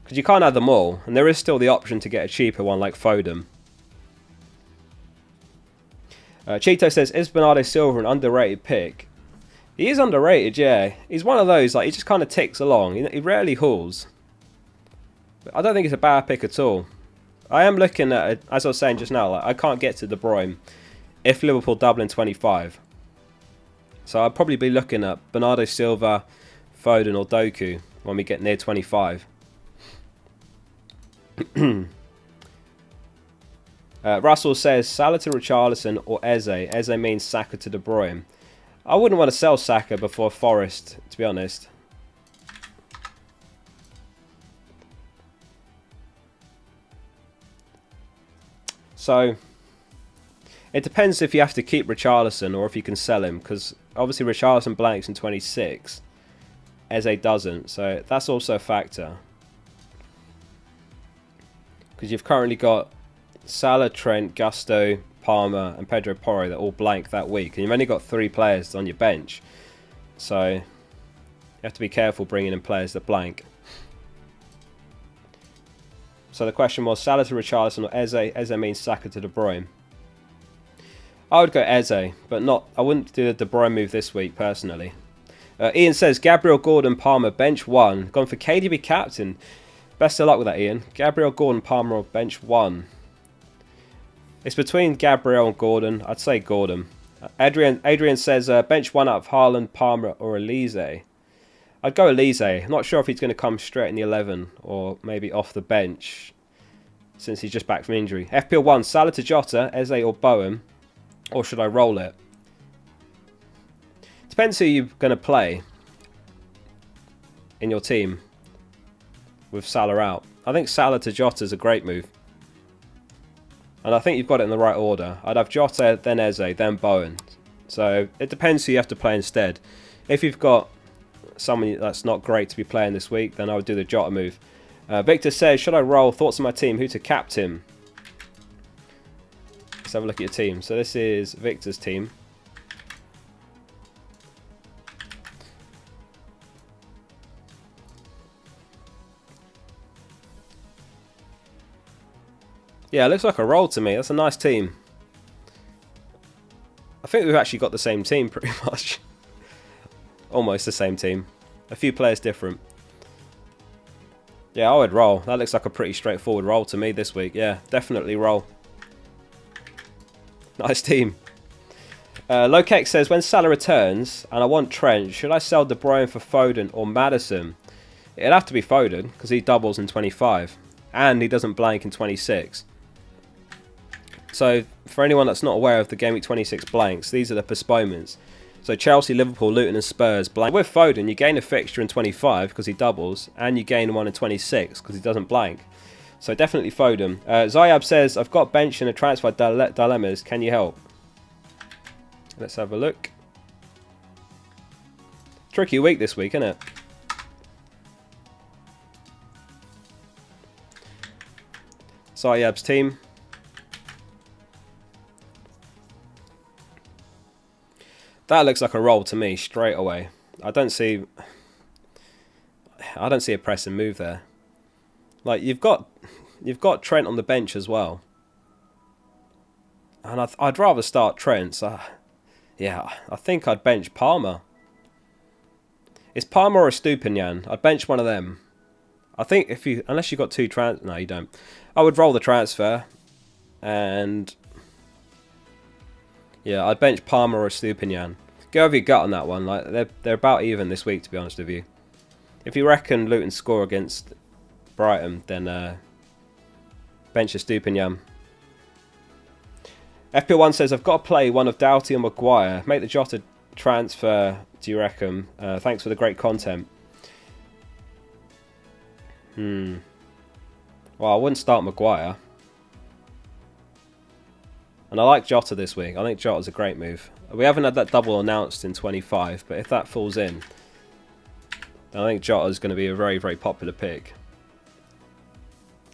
Because you can't have them all, and there is still the option to get a cheaper one like Foden. Cheeto says, is Bernardo Silva an underrated pick? He is underrated, yeah. He's one of those, like, he just kind of ticks along. He rarely hauls. But I don't think it's a bad pick at all. I am looking at it, as I was saying just now, like, I can't get to De Bruyne if Liverpool double in 25. So I'd probably be looking at Bernardo Silva, Foden or Doku when we get near 25. Russell says, Salah to Richarlison or Eze. Eze means Saka to De Bruyne. I wouldn't want to sell Saka before Forest, to be honest. So it depends if you have to keep Richarlison or if you can sell him, because obviously Richarlison blanks in 26. Eze doesn't, so that's also a factor. Because you've currently got Salah, Trent, Gusto, Palmer and Pedro Porro that all blank that week. And you've only got 3 players on your bench. So you have to be careful bringing in players that blank. So the question was Salah to Richarlison or Eze. Eze means Saka to De Bruyne. I would go Eze, but I wouldn't do the De Bruyne move this week personally. Ian says, Gabriel, Gordon, Palmer, bench 1. Gone for KDB captain. Best of luck with that, Ian. Gabriel, Gordon, Palmer, or bench 1. It's between Gabriel and Gordon. I'd say Gordon. Adrian says, bench 1 out of Haaland, Palmer, or Elise. I'd go Elise. I'm not sure if he's going to come straight in the 11 or maybe off the bench since he's just back from injury. FPL 1, Salah to Jota, Eze or Bowen. Or should I roll it? Depends who you're going to play in your team with Salah out. I think Salah to Jota is a great move. And I think you've got it in the right order. I'd have Jota, then Eze, then Bowen. So it depends who you have to play instead. If you've got someone that's not great to be playing this week, then I would do the Jota move. Victor says, should I roll? Thoughts on my team? Who to captain? Let's have a look at your team. So this is Victor's team. Yeah, it looks like a roll to me. That's a nice team. I think we've actually got the same team pretty much. Almost the same team. A few players different. Yeah, I would roll. That looks like a pretty straightforward roll to me this week. Yeah, definitely roll. Nice team. Lokek says, when Salah returns and I want Trent, should I sell De Bruyne for Foden or Maddison? It'd have to be Foden because he doubles in 25 and he doesn't blank in 26. So for anyone that's not aware of the Game Week 26 blanks, these are the postponements. So Chelsea, Liverpool, Luton and Spurs blank. With Foden, you gain a fixture in 25 because he doubles and you gain one in 26 because he doesn't blank. So definitely Foden. Zayab says, I've got bench and a transfer dilemmas. Can you help? Let's have a look. Tricky week this week, isn't it? Zayab's team. That looks like a roll to me straight away. I don't see a pressing move there. Like you've got Trent on the bench as well, and I'd rather start Trent. So yeah, I think I'd bench Palmer. It's Palmer or Stupinian. I'd bench one of them. I think unless you got two no, you don't. I would roll the transfer, and yeah, I'd bench Palmer or Stupinian. Go over your gut on that one. Like they're about even this week, to be honest with you. If you reckon Luton score against Brighton, then bench a Stupinian. FPL1 says, I've got to play one of Doughty or Maguire. Make the Jota transfer, do you reckon? Thanks for the great content. Well, I wouldn't start Maguire. And I like Jota this week. I think Jota's a great move. We haven't had that double announced in 25, but if that falls in, then I think Jota's going to be a very, very popular pick.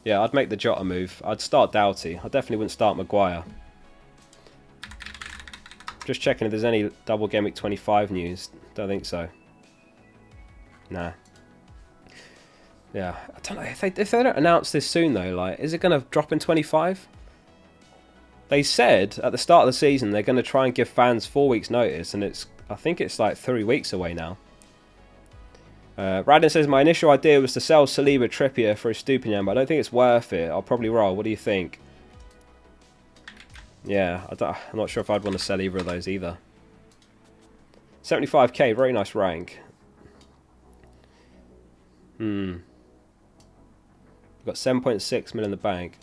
Yeah, I'd make the Jota move. I'd start Doughty. I definitely wouldn't start Maguire. Just checking if there's any double Game Week 25 news. Don't think so. Nah. Yeah, I don't know. If they don't announce this soon, though, like, is it going to drop in 25? They said at the start of the season they're going to try and give fans 4 weeks' notice, and I think it's like 3 weeks away now. Radin says, my initial idea was to sell Saliba Trippier for a Stupinian, but I don't think it's worth it. I'll probably roll. What do you think? Yeah, I'm not sure if I'd want to sell either of those either. 75k, very nice rank. We've got 7.6 mil in the bank.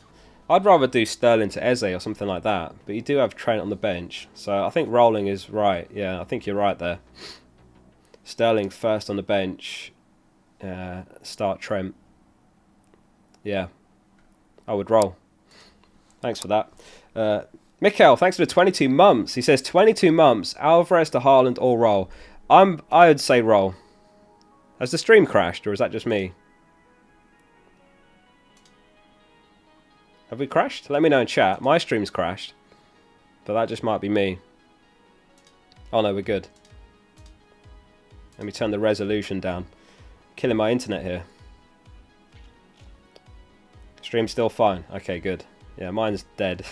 I'd rather do Sterling to Eze or something like that, but you do have Trent on the bench, so I think rolling is right. Yeah, I think you're right there. Sterling first on the bench, start Trent. Yeah, I would roll. Thanks for that. Mikhail, thanks for the 22 months. He says 22 months, Alvarez to Haaland or roll. I would say roll. Has the stream crashed, or is that just me? Have we crashed? Let me know in chat. My stream's crashed, but that just might be me. Oh no, we're good. Let me turn the resolution down. Killing my internet here. Stream's still fine. Okay, good. Yeah, mine's dead.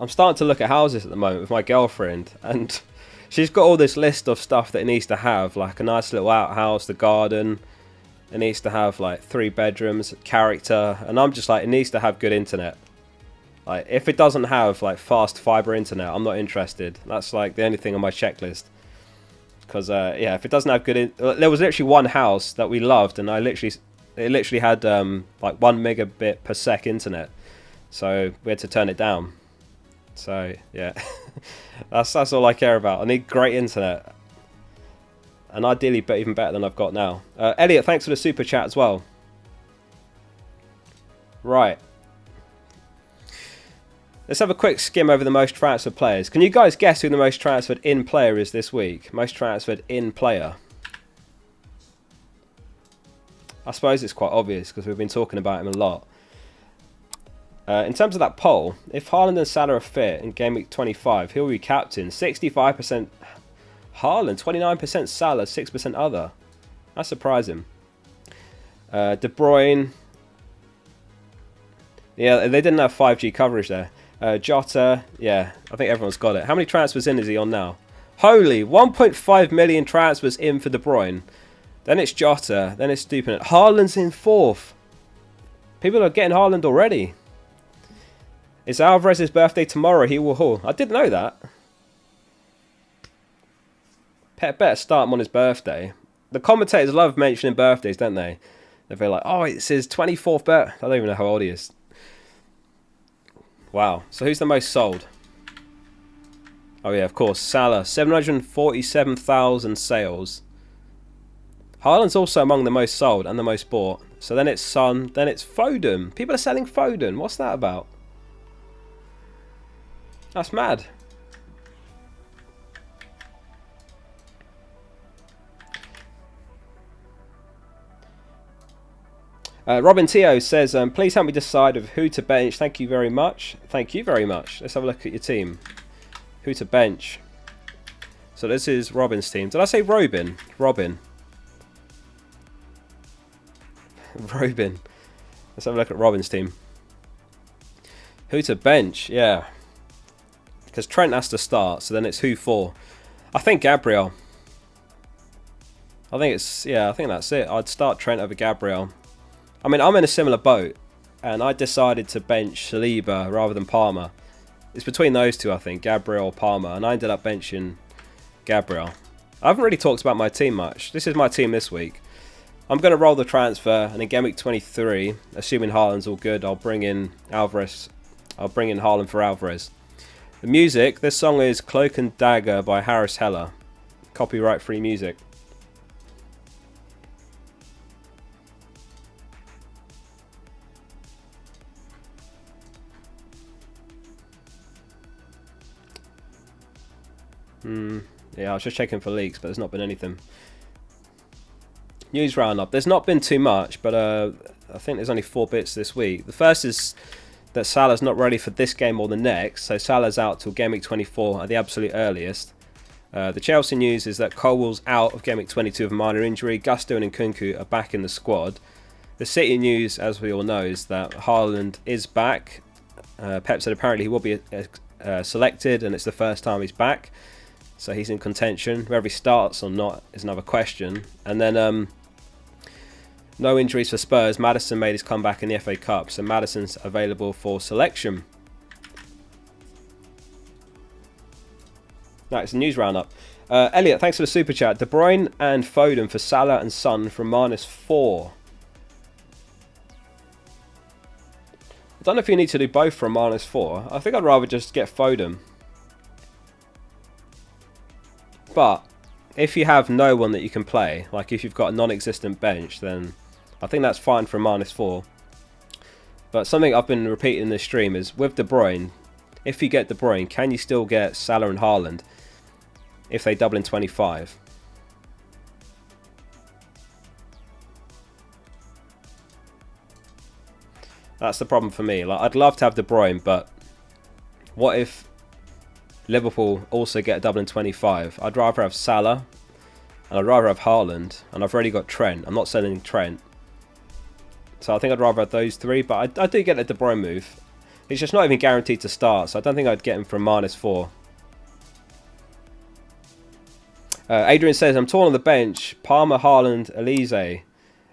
I'm starting to look at houses at the moment with my girlfriend, and she's got all this list of stuff that it needs to have, like a nice little outhouse, the garden. It needs to have like 3 bedrooms, character, and I'm just like, it needs to have good internet. Like, if it doesn't have like fast fiber internet, I'm not interested. That's like the only thing on my checklist. Because yeah, if it doesn't have good, there was literally one house that we loved, and it literally had like 1 megabit per sec internet, so we had to turn it down. So yeah, that's all I care about. I need great internet, and ideally even better than I've got now. Elliot, thanks for the super chat as well. Right, let's have a quick skim over the most transferred players. Can you guys guess who the most transferred in player is this week? Most transferred in player. I suppose it's quite obvious because we've been talking about him a lot. In terms of that poll, if Haaland and Salah are fit in Game Week 25, who will be captain? 65% Haaland, 29% Salah, 6% other. That's surprising. De Bruyne. Yeah, they didn't have 5G coverage there. Jota, yeah, I think everyone's got it. How many transfers in is he on now? Holy, 1.5 million transfers in for De Bruyne. Then it's Jota, then it's stupid. Haaland's in 4th. People are getting Haaland already. It's Alvarez's birthday tomorrow. He will haul. I didn't know that. Pep better start him on his birthday. The commentators love mentioning birthdays, don't they? They're like, oh, it's his 24th birthday. I don't even know how old he is. Wow. So who's the most sold? Oh yeah, of course. Salah. 747,000 sales. Haaland's also among the most sold and the most bought. So then it's Son. Then it's Foden. People are selling Foden. What's that about? That's mad. Robin Tio says, please help me decide of who to bench. Thank you very much. Thank you very much. Let's have a look at your team. Who to bench. So this is Robin's team. Did I say Robin? Robin. Robin. Let's have a look at Robin's team. Who to bench? Yeah. Because Trent has to start, so then it's who for. I think Gabriel. I think it's, yeah, I think that's it. I'd start Trent over Gabriel. I mean, I'm in a similar boat, and I decided to bench Saliba rather than Palmer. It's between those two, I think, Gabriel or Palmer, and I ended up benching Gabriel. I haven't really talked about my team much. This is my team this week. I'm going to roll the transfer, and in Gameweek 23, assuming Haaland's all good, I'll bring in Alvarez. I'll bring in Haaland for Alvarez. The music, this song is Cloak and Dagger by Harris Heller. Copyright free music. Yeah, I was just checking for leaks, but there's not been anything. News roundup. There's not been too much, but I think there's only 4 bits this week. The first is that Salah's not ready for this game or the next, so Salah's out till Gameweek 24 at the absolute earliest. The Chelsea news is that Colwell's out of Gameweek 22 with a minor injury. Gusto and Nkunku are back in the squad. The City news, as we all know, is that Haaland is back. Pep said apparently he will be selected, and it's the first time he's back. So he's in contention. Whether he starts or not is another question. And then no injuries for Spurs. Maddison made his comeback in the FA Cup, so Maddison's available for selection. Right, it's a news roundup. Elliot, thanks for the super chat. De Bruyne and Foden for Salah and Son from -4. I don't know if you need to do both from -4. I think I'd rather just get Foden. But if you have no one that you can play, like if you've got a non-existent bench, then I think that's fine for -4. But something I've been repeating in this stream is with De Bruyne, if you get De Bruyne, can you still get Salah and Haaland if they double in 25? That's the problem for me. Like, I'd love to have De Bruyne, but what if Liverpool also get a double in 25? I'd rather have Salah, and I'd rather have Haaland, and I've already got Trent. I'm not selling Trent. So I think I'd rather have those 3, but I do get the De Bruyne move. He's just not even guaranteed to start, so I don't think I'd get him from -4. Adrian says, I'm torn on the bench. Palmer, Haaland, Elise.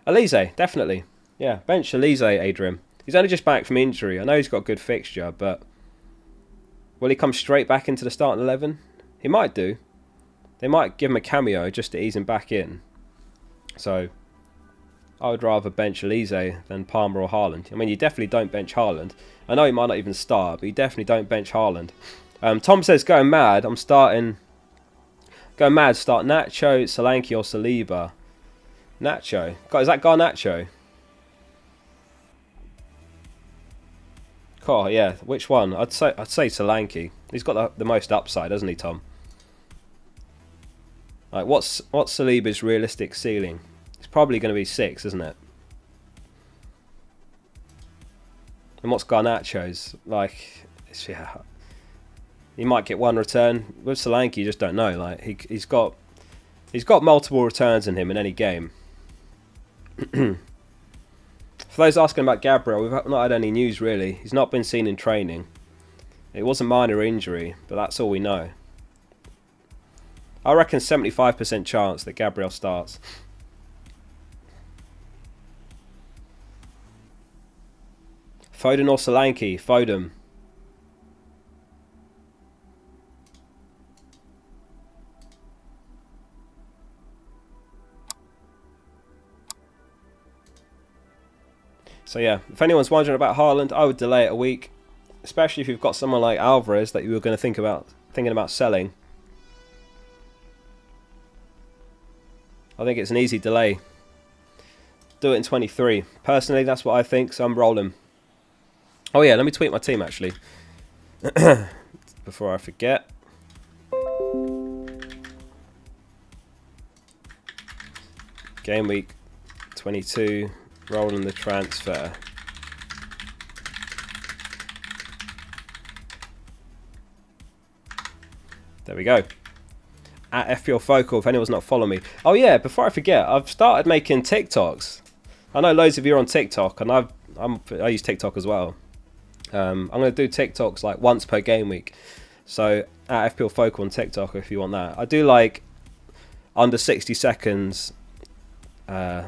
Elise, definitely. Yeah, bench Elise, Adrian. He's only just back from injury. I know he's got a good fixture, but will he come straight back into the starting 11? He might do. They might give him a cameo just to ease him back in. So I would rather bench Elise than Palmer or Haaland. I mean, you definitely don't bench Haaland. I know he might not even start, but you definitely don't bench Haaland. Tom says, going mad. I'm starting... Going mad, start Nacho, Solanke or Saliba. Nacho. God, is that Garnacho? Oh, yeah. Which one? I'd say Solanke. He's got the most upside, hasn't he, Tom? Like, what's Saliba's realistic ceiling? It's probably going to be 6, isn't it? And what's Garnacho's? Like, yeah, he might get 1 return. With Solanke, you just don't know. Like, he's got multiple returns in him in any game. For those asking about Gabriel, we've not had any news really. He's not been seen in training. It was a minor injury, but that's all we know. I reckon 75% chance that Gabriel starts. Foden or Solanke? Foden. So yeah, if anyone's wondering about Haaland, I would delay it a week, especially if you've got someone like Alvarez that you were going to thinking about selling. I think it's an easy delay. Do it in 23. Personally, that's what I think, so I'm rolling. Oh yeah, let me tweet my team actually. Before I forget. Game week 22. Rolling the transfer. There we go. At fplfocal, if anyone's not following me. Oh yeah, before I forget, I've started making TikToks. I know loads of you are on TikTok, and I use TikTok as well. I'm going to do TikToks like once per game week. So at fplfocal on TikTok if you want that. I do like under 60 seconds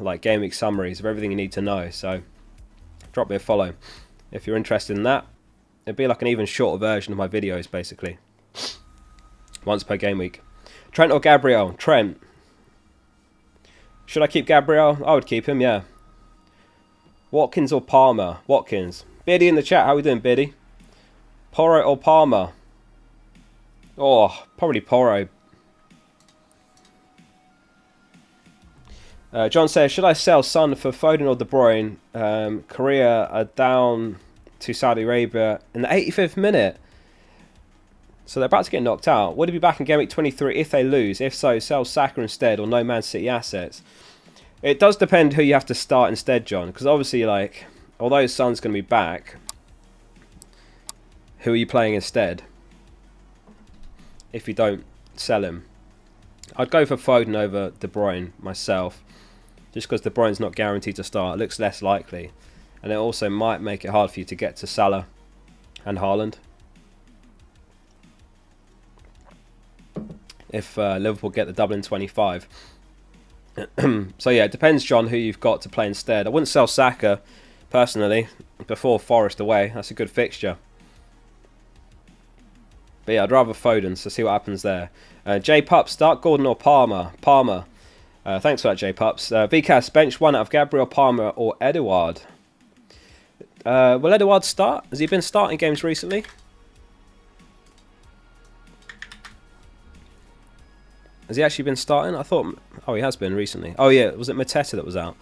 like game week summaries of everything you need to know. So drop me a follow if you're interested in that. It'd be like an even shorter version of my videos, basically. Once per game week. Trent or Gabriel? Trent. Should I keep Gabriel? I would keep him, yeah. Watkins or Palmer? Watkins. Biddy in the chat. How we doing, Biddy? Porro or Palmer? Oh, probably Porro. John says, should I sell Son for Foden or De Bruyne? Korea are down to Saudi Arabia in the 85th minute. So they're about to get knocked out. Would he be back in Game Week 23 if they lose? If so, sell Saka instead or no Man City assets? It does depend who you have to start instead, John. Because obviously, like, although Son's going to be back, who are you playing instead if you don't sell him? I'd go for Foden over De Bruyne myself. Just because De Bruyne's not guaranteed to start. It looks less likely. And it also might make it hard for you to get to Salah and Haaland. If Liverpool get the double in 25. So yeah, it depends, John, who you've got to play instead. I wouldn't sell Saka, personally, before Forest away. That's a good fixture. But yeah, I'd rather Foden, so see what happens there. J Pups, start Gordon or Palmer? Palmer. Thanks for that, J Pups. VCAS, bench one out of Gabriel, Palmer or Edouard. Will Edouard start? Has he been starting games recently? Has he actually been starting? I thought... Oh, he has been recently. Oh, yeah. Was it Mateta that was out?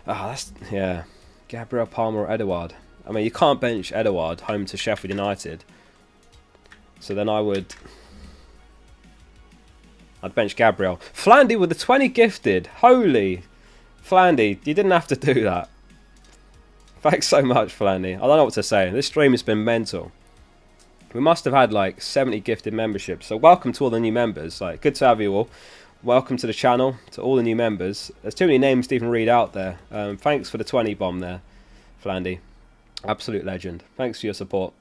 Ah, that's... Yeah. Gabriel, Palmer or Edouard. I mean, you can't bench Edouard home to Sheffield United. So then I'd bench Gabriel. Flandy with the 20 gifted. Holy. Flandy, you didn't have to do that. Thanks so much, Flandy. I don't know what to say. This stream has been mental. We must have had like 70 gifted memberships. So welcome to all the new members. Like, good to have you all. Welcome to the channel, to all the new members. There's too many names to even read out there. Thanks for the 20 bomb there, Flandy. Absolute legend. Thanks for your support.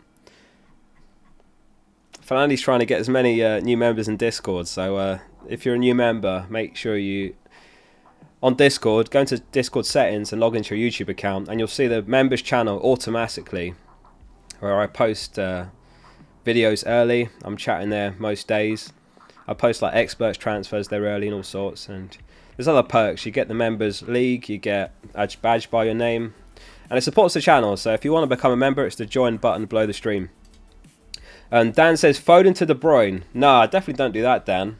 Flandy's trying to get as many new members in Discord. So if you're a new member, make sure you... On Discord, go into Discord settings and log into your YouTube account. And you'll see the members channel automatically. Where I post... videos early. I'm chatting there most days. I post like experts transfers there early and all sorts, and there's other perks. You get the members league, you get a badge by your name, and it supports the channel. So if you want to become a member, it's the join button below the stream. And Dan says Foden to De Bruyne. Nah, definitely don't do that, Dan.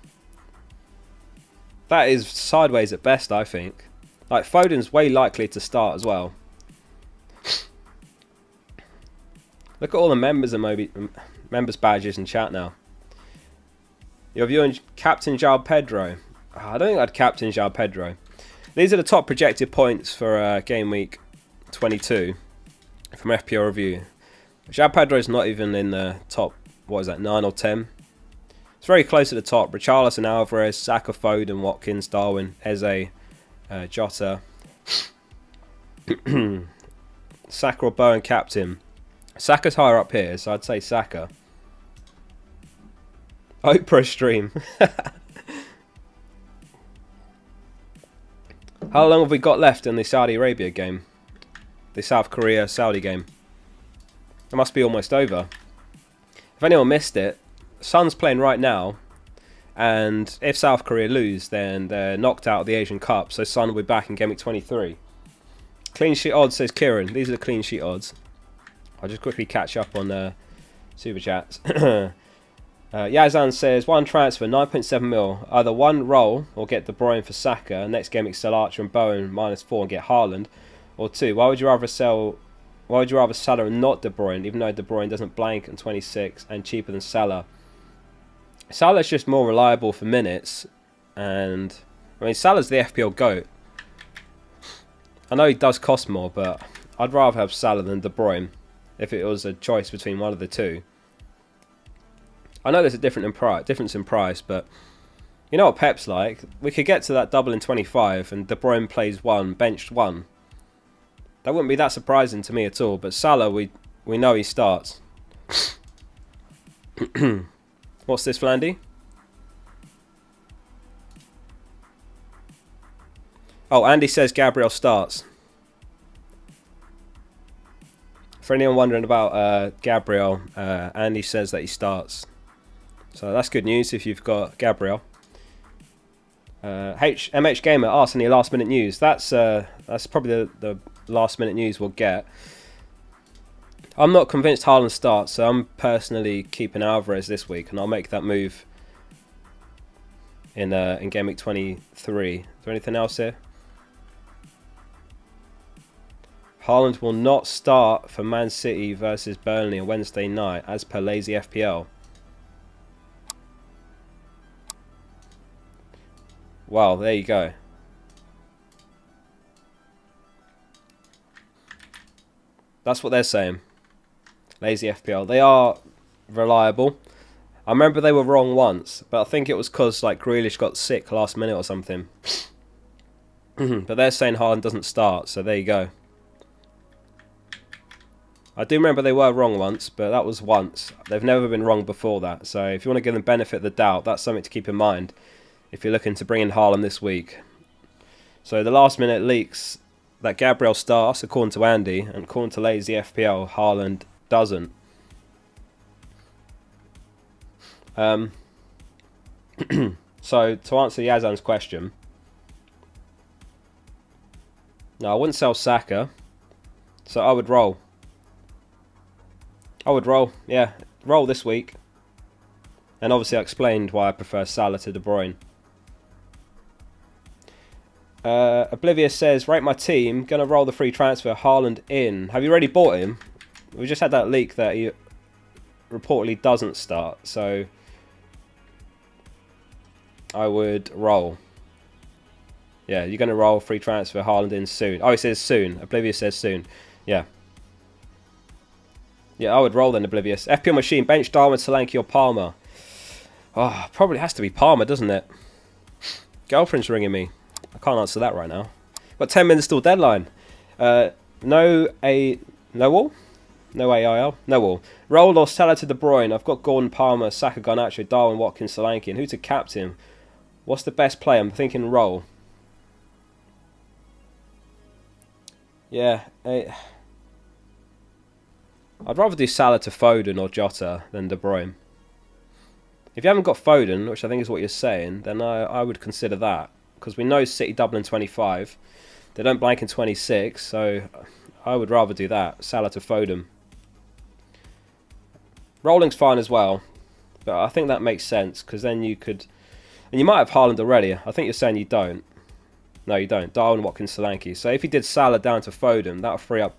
That is sideways at best, I think. Like, Foden's way likely to start as well. Look at all the members and members badges in chat now. You're viewing Captain João Pedro. I don't think I'd captain João Pedro. These are the top projected points for game week 22 from FPL Review. João Pedro's not even in the top, what is that, 9 or 10? It's very close at the top. Richarlison, Alvarez, Saka, Foden, Watkins, Darwin, Eze, Jota. Saka or Bowen captain. Saka's higher up here, so I'd say Saka. Oprah stream. How long have we got left in the Saudi Arabia game? The South Korea-Saudi game. It must be almost over. If anyone missed it, Sun's playing right now. And if South Korea lose, then they're knocked out of the Asian Cup. So Sun will be back in Game Week 23. Clean sheet odds, says Kieran. These are the clean sheet odds. I'll just quickly catch up on Super Chats. Yazan says, one transfer, 9.7 mil. Either one roll or get De Bruyne for Saka. Next game, sell Archer and Bowen -4 and get Haaland. Or two, why would you rather Salah and not De Bruyne, even though De Bruyne doesn't blank at 26 and cheaper than Salah? Salah's just more reliable for minutes. And, I mean, Salah's the FPL GOAT. I know he does cost more, but I'd rather have Salah than De Bruyne if it was a choice between one of the two. I know there's a difference in price, but you know what Pep's like. We could get to that double in 25 and De Bruyne plays one, benched one. That wouldn't be that surprising to me at all, but Salah, we know he starts. What's this, Flandy? Oh, Andy says Gabriel starts. For anyone wondering about Gabriel, Andy says that he starts. So that's good news if you've got Gabriel. MH Gamer asks any last minute news. That's probably the last minute news we'll get. I'm not convinced Haaland starts, so I'm personally keeping Alvarez this week, and I'll make that move in Gameweek 23. Is there anything else here? Haaland will not start for Man City versus Burnley on Wednesday night, as per Lazy FPL. Wow, there you go. That's what they're saying. Lazy FPL. They are reliable. I remember they were wrong once, but I think it was because like Grealish got sick last minute or something. But they're saying Haaland doesn't start, so there you go. I do remember they were wrong once, but that was once. They've never been wrong before that. So if you want to give them benefit of the doubt, that's something to keep in mind if you're looking to bring in Haaland this week. So the last minute leaks that Gabriel starts, according to Andy, and according to Lazy FPL, Haaland doesn't. So to answer Yazan's question, no, I wouldn't sell Saka, so I would roll. Yeah, roll this week. And obviously I explained why I prefer Salah to De Bruyne. Oblivious says, rate my team, gonna roll the free transfer, Haaland in. Have you already bought him? We just had that leak that he reportedly doesn't start, so I would roll. Yeah, you're gonna roll free transfer, Haaland in soon. Oh, he says soon. Oblivious says soon. Yeah. Yeah, I would roll then, Oblivious. FPL Machine, bench Darwin, Solanke or Palmer. Oh, probably has to be Palmer, doesn't it? Girlfriend's ringing me. I can't answer that right now. Got 10 minutes till deadline. No wall? No AIL? No wall. Roll or Salah to De Bruyne. I've got Gordon, Palmer, Saka, Garnacho, Darwin, Watkins, Solanke. And who to captain? What's the best play? I'm thinking roll. Yeah. I'd rather do Salah to Foden or Jota than De Bruyne. If you haven't got Foden, which I think is what you're saying, then I would consider that. Because we know City double in 25. They don't blank in 26, so I would rather do that. Salah to Foden. Rolling's fine as well, but I think that makes sense, because then you could... And you might have Haaland already. I think you're saying you don't. No, you don't. Darwin, Watkins, Solanke. So if you did Salah down to Foden, that would free up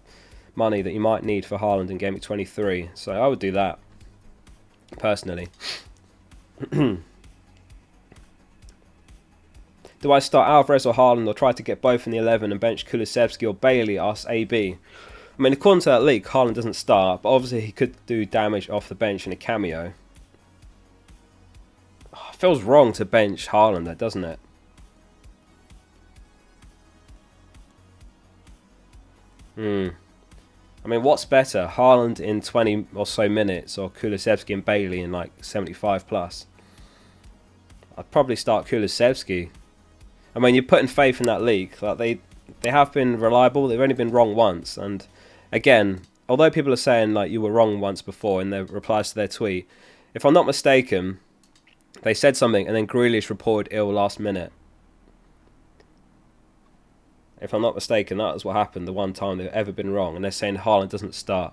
money that you might need for Haaland in Gameweek 23. So I would do that, personally. Do I start Alvarez or Haaland, or try to get both in the 11 and bench Kulusevski or Bailey? Asks AB. I mean, according to that leak, Haaland doesn't start, but obviously he could do damage off the bench in a cameo. Oh, it feels wrong to bench Haaland there, doesn't it? I mean, what's better? Haaland in 20 or so minutes, or Kulusevski and Bailey in like 75 plus? I'd probably start Kulusevski. I mean, you're putting faith in that league. Like they have been reliable. They've only been wrong once. And again, although people are saying like you were wrong once before in their replies to their tweet, if I'm not mistaken, they said something and then Grealish reported ill last minute. If I'm not mistaken, that was what happened the one time they've ever been wrong. And they're saying Haaland doesn't start.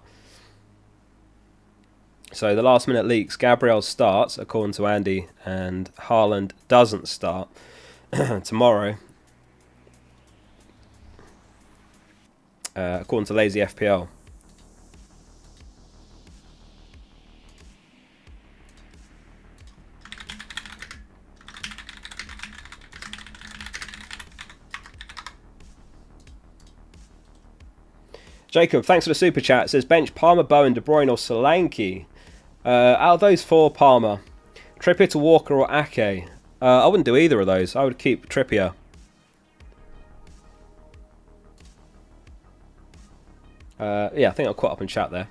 So the last minute leaks, Gabriel starts, according to Andy, and Haaland doesn't start tomorrow, according to Lazy FPL. Jacob, thanks for the super chat. It says bench Palmer, Bowen, De Bruyne or Solanke. Out of those four, Palmer. Trippier to Walker or Ake. I wouldn't do either of those. I would keep Trippier. Yeah, I think I'll caught up in chat there.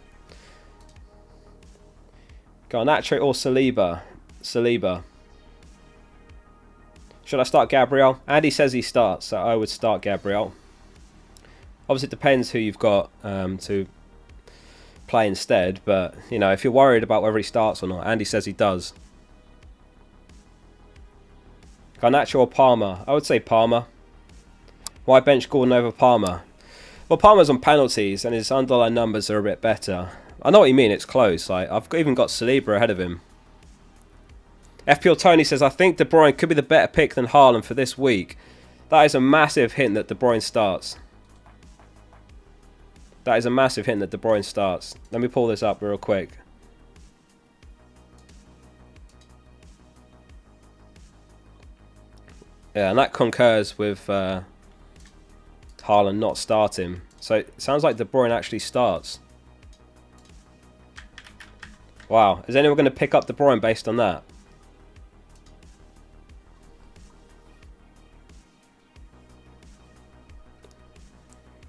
Garnacho or Saliba? Saliba. Should Should I start Gabriel? Andy says he starts, so I would start Gabriel. Obviously, it depends who you've got to play instead, but you know, if you're worried about whether he starts or not, Andy says he does. Garnacho or Palmer? I would say Palmer. Why bench Gordon over Palmer? Well, Palmer's on penalties and his underlying numbers are a bit better. I know what you mean, it's close. Like, I've even got Saliba ahead of him. FPL Tony says, I think De Bruyne could be the better pick than Haaland for this week. That is a massive hint that De Bruyne starts. That is a massive hint that De Bruyne starts. Let me pull this up real quick. Yeah, and that concurs with Haaland not starting. So it sounds like De Bruyne actually starts. Wow, is anyone going to pick up De Bruyne based on that?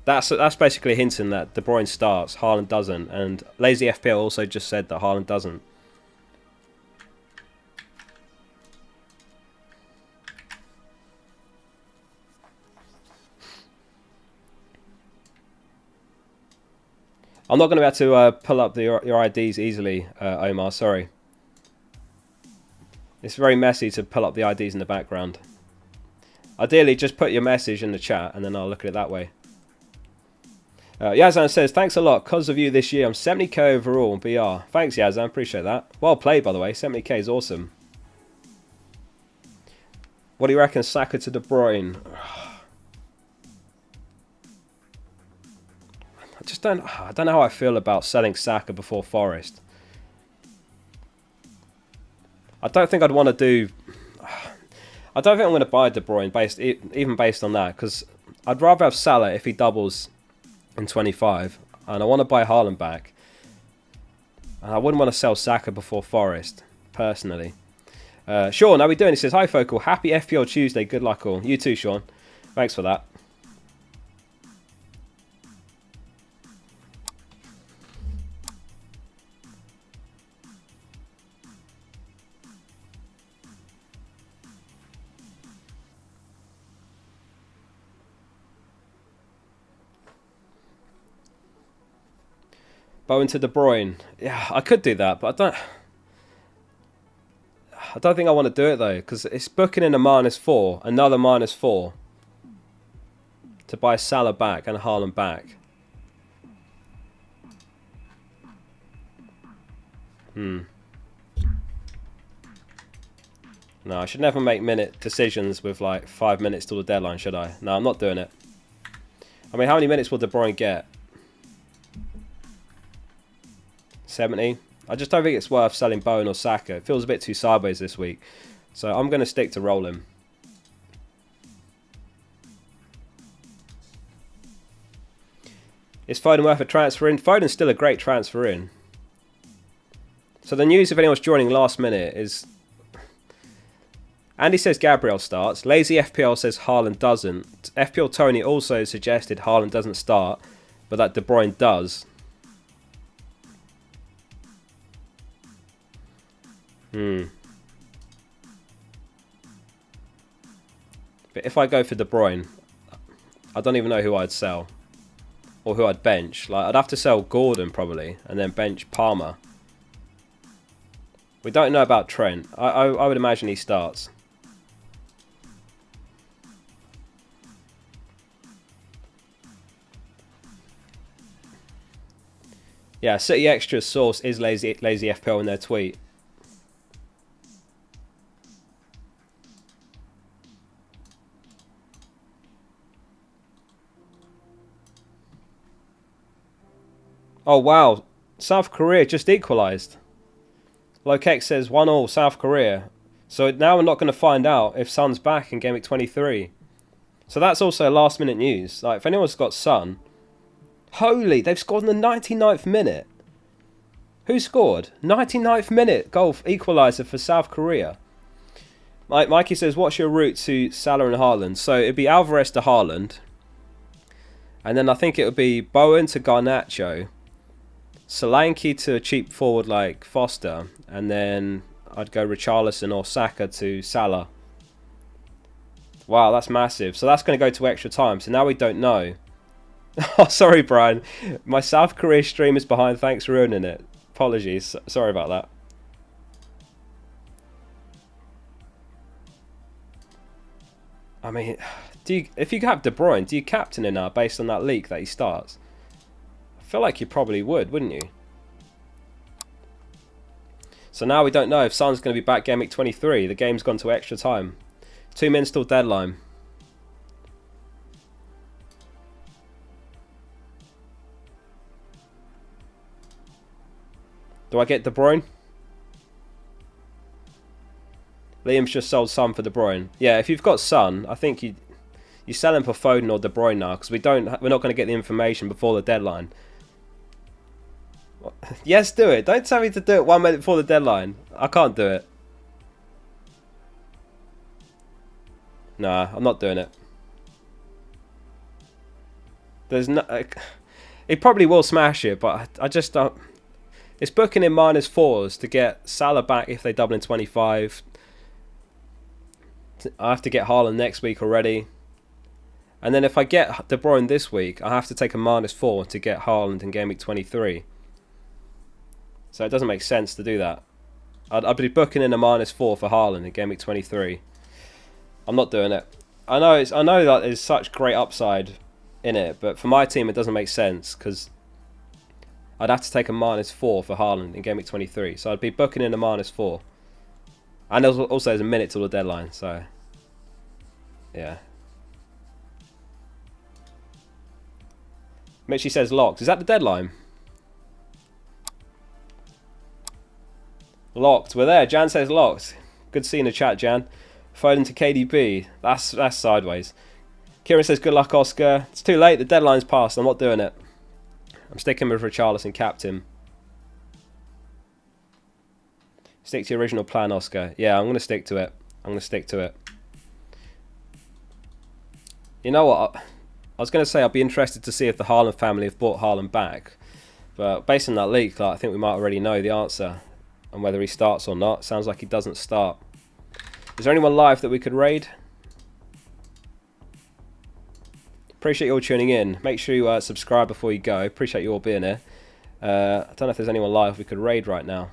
That's basically hinting that De Bruyne starts, Haaland doesn't, and Lazy FPL also just said that Haaland doesn't. I'm not going to be able to pull up your IDs easily, Omar, sorry. It's very messy to pull up the IDs in the background. Ideally, just put your message in the chat and then I'll look at it that way. Yazan says, thanks a lot. Because of you this year, I'm 70k overall BR. Thanks, Yazan. Appreciate that. Well played, by the way. 70k is awesome. What do you reckon, Saka to De Bruyne? I don't know how I feel about selling Saka before Forest. I don't think I'd want to do... I don't think I'm going to buy De Bruyne even based on that, because I'd rather have Salah if he doubles in 25, and I want to buy Haaland back. And I wouldn't want to sell Saka before Forest, personally. Sean, how are we doing? He says, hi Focal, happy FPL Tuesday, good luck all. You too, Sean. Thanks for that. Bowen to De Bruyne. Yeah, I could do that, but I don't think I want to do it though, because it's booking in a -4, another -4 to buy Salah back and Haaland back. No, I should never make minute decisions with like 5 minutes till the deadline, should I? No, I'm not doing it. I mean, how many minutes will De Bruyne get? 70. I just don't think it's worth selling Bowen or Saka. It feels a bit too sideways this week. So I'm going to stick to rolling. Is Foden worth a transfer in? Foden's still a great transfer in. So the news, if anyone's joining last minute, is... Andy says Gabriel starts. Lazy FPL says Haaland doesn't. FPL Tony also suggested Haaland doesn't start, but that De Bruyne does. But if I go for De Bruyne, I don't even know who I'd sell. Or who I'd bench. Like, I'd have to sell Gordon probably, and then bench Palmer. We don't know about Trent. I would imagine he starts. Yeah, City Extra's source is Lazy FPL in their tweet. Oh wow, South Korea just equalised. Lokex says 1-1 South Korea. So now we're not going to find out if Son's back in Gameweek 23. So that's also last minute news. Like, if anyone's got Son... Holy, they've scored in the 99th minute. Who scored? 99th minute goal equaliser for South Korea. Mikey says, what's your route to Salah and Haaland? So it'd be Alvarez to Haaland. And then I think it would be Bowen to Garnacho. Solanke to a cheap forward like Foster, and then I'd go Richarlison or Saka to Salah. Wow, that's massive. So that's going to go to extra time. So now we don't know. Oh, sorry, Brian. My South Korea stream is behind. Thanks for ruining it. Apologies. Sorry about that. I mean, if you have De Bruyne, do you captain him now based on that leak that he starts? I feel like you probably would, wouldn't you? So now we don't know if Son's going to be back Gameweek 23. The game's gone to extra time. 2 minutes till deadline. Do I get De Bruyne? Liam's just sold Son for De Bruyne. Yeah, if you've got Son, I think you sell him for Foden or De Bruyne now, because we're not going to get the information before the deadline. Yes, do it. Don't tell me to do it 1 minute before the deadline. I can't do it. Nah, I'm not doing it. There's no. He probably will smash it, but I just don't. It's booking in -4s to get Salah back if they double in 25. I have to get Haaland next week already. And then if I get De Bruyne this week, I have to take a -4 to get Haaland in Gameweek 23. So it doesn't make sense to do that. I'd be booking in a -4 for Haaland in Gameweek 23. I'm not doing it. I know that there's such great upside in it, but for my team it doesn't make sense because I'd have to take a -4 for Haaland in Gameweek 23. So I'd be booking in a -4. And also there's a minute till the deadline, so yeah. Mitchie says locked. Is that the deadline? Locked. We're there. Jan says locked. Good seeing the chat, Jan. Foden to KDB. That's sideways. Kieran says good luck, Oscar. It's too late. The deadline's passed. I'm not doing it. I'm sticking with Richarlison captain. Stick to your original plan, Oscar. Yeah, I'm going to stick to it. I'm going to stick to it. You know what? I was going to say I'd be interested to see if the Haaland family have brought Haaland back. But based on that leak, I think we might already know the answer. And whether he starts or not. Sounds like he doesn't start. Is there anyone live that we could raid? Appreciate you all tuning in. Make sure you subscribe before you go. Appreciate you all being here. I don't know if there's anyone live we could raid right now.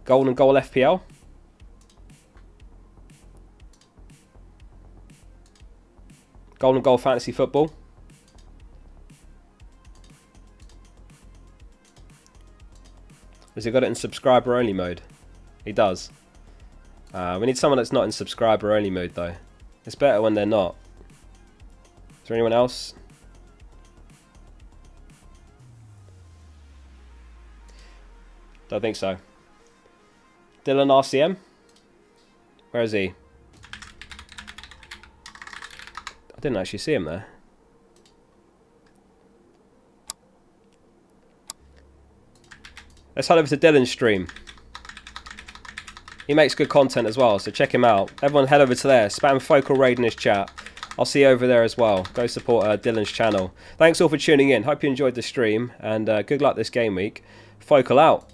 Golden Goal FPL. Golden Goal Fantasy Football. Has he got it in subscriber only mode? He does. We need someone that's not in subscriber only mode though. It's better when they're not. Is there anyone else? Don't think so. Dylan RCM? Where is he? I didn't actually see him there. Let's head over to Dylan's stream. He makes good content as well, so check him out. Everyone head over to there. Spam Focal raid in his chat. I'll see you over there as well. Go support Dylan's channel. Thanks all for tuning in. Hope you enjoyed the stream, and good luck this game week. Focal out.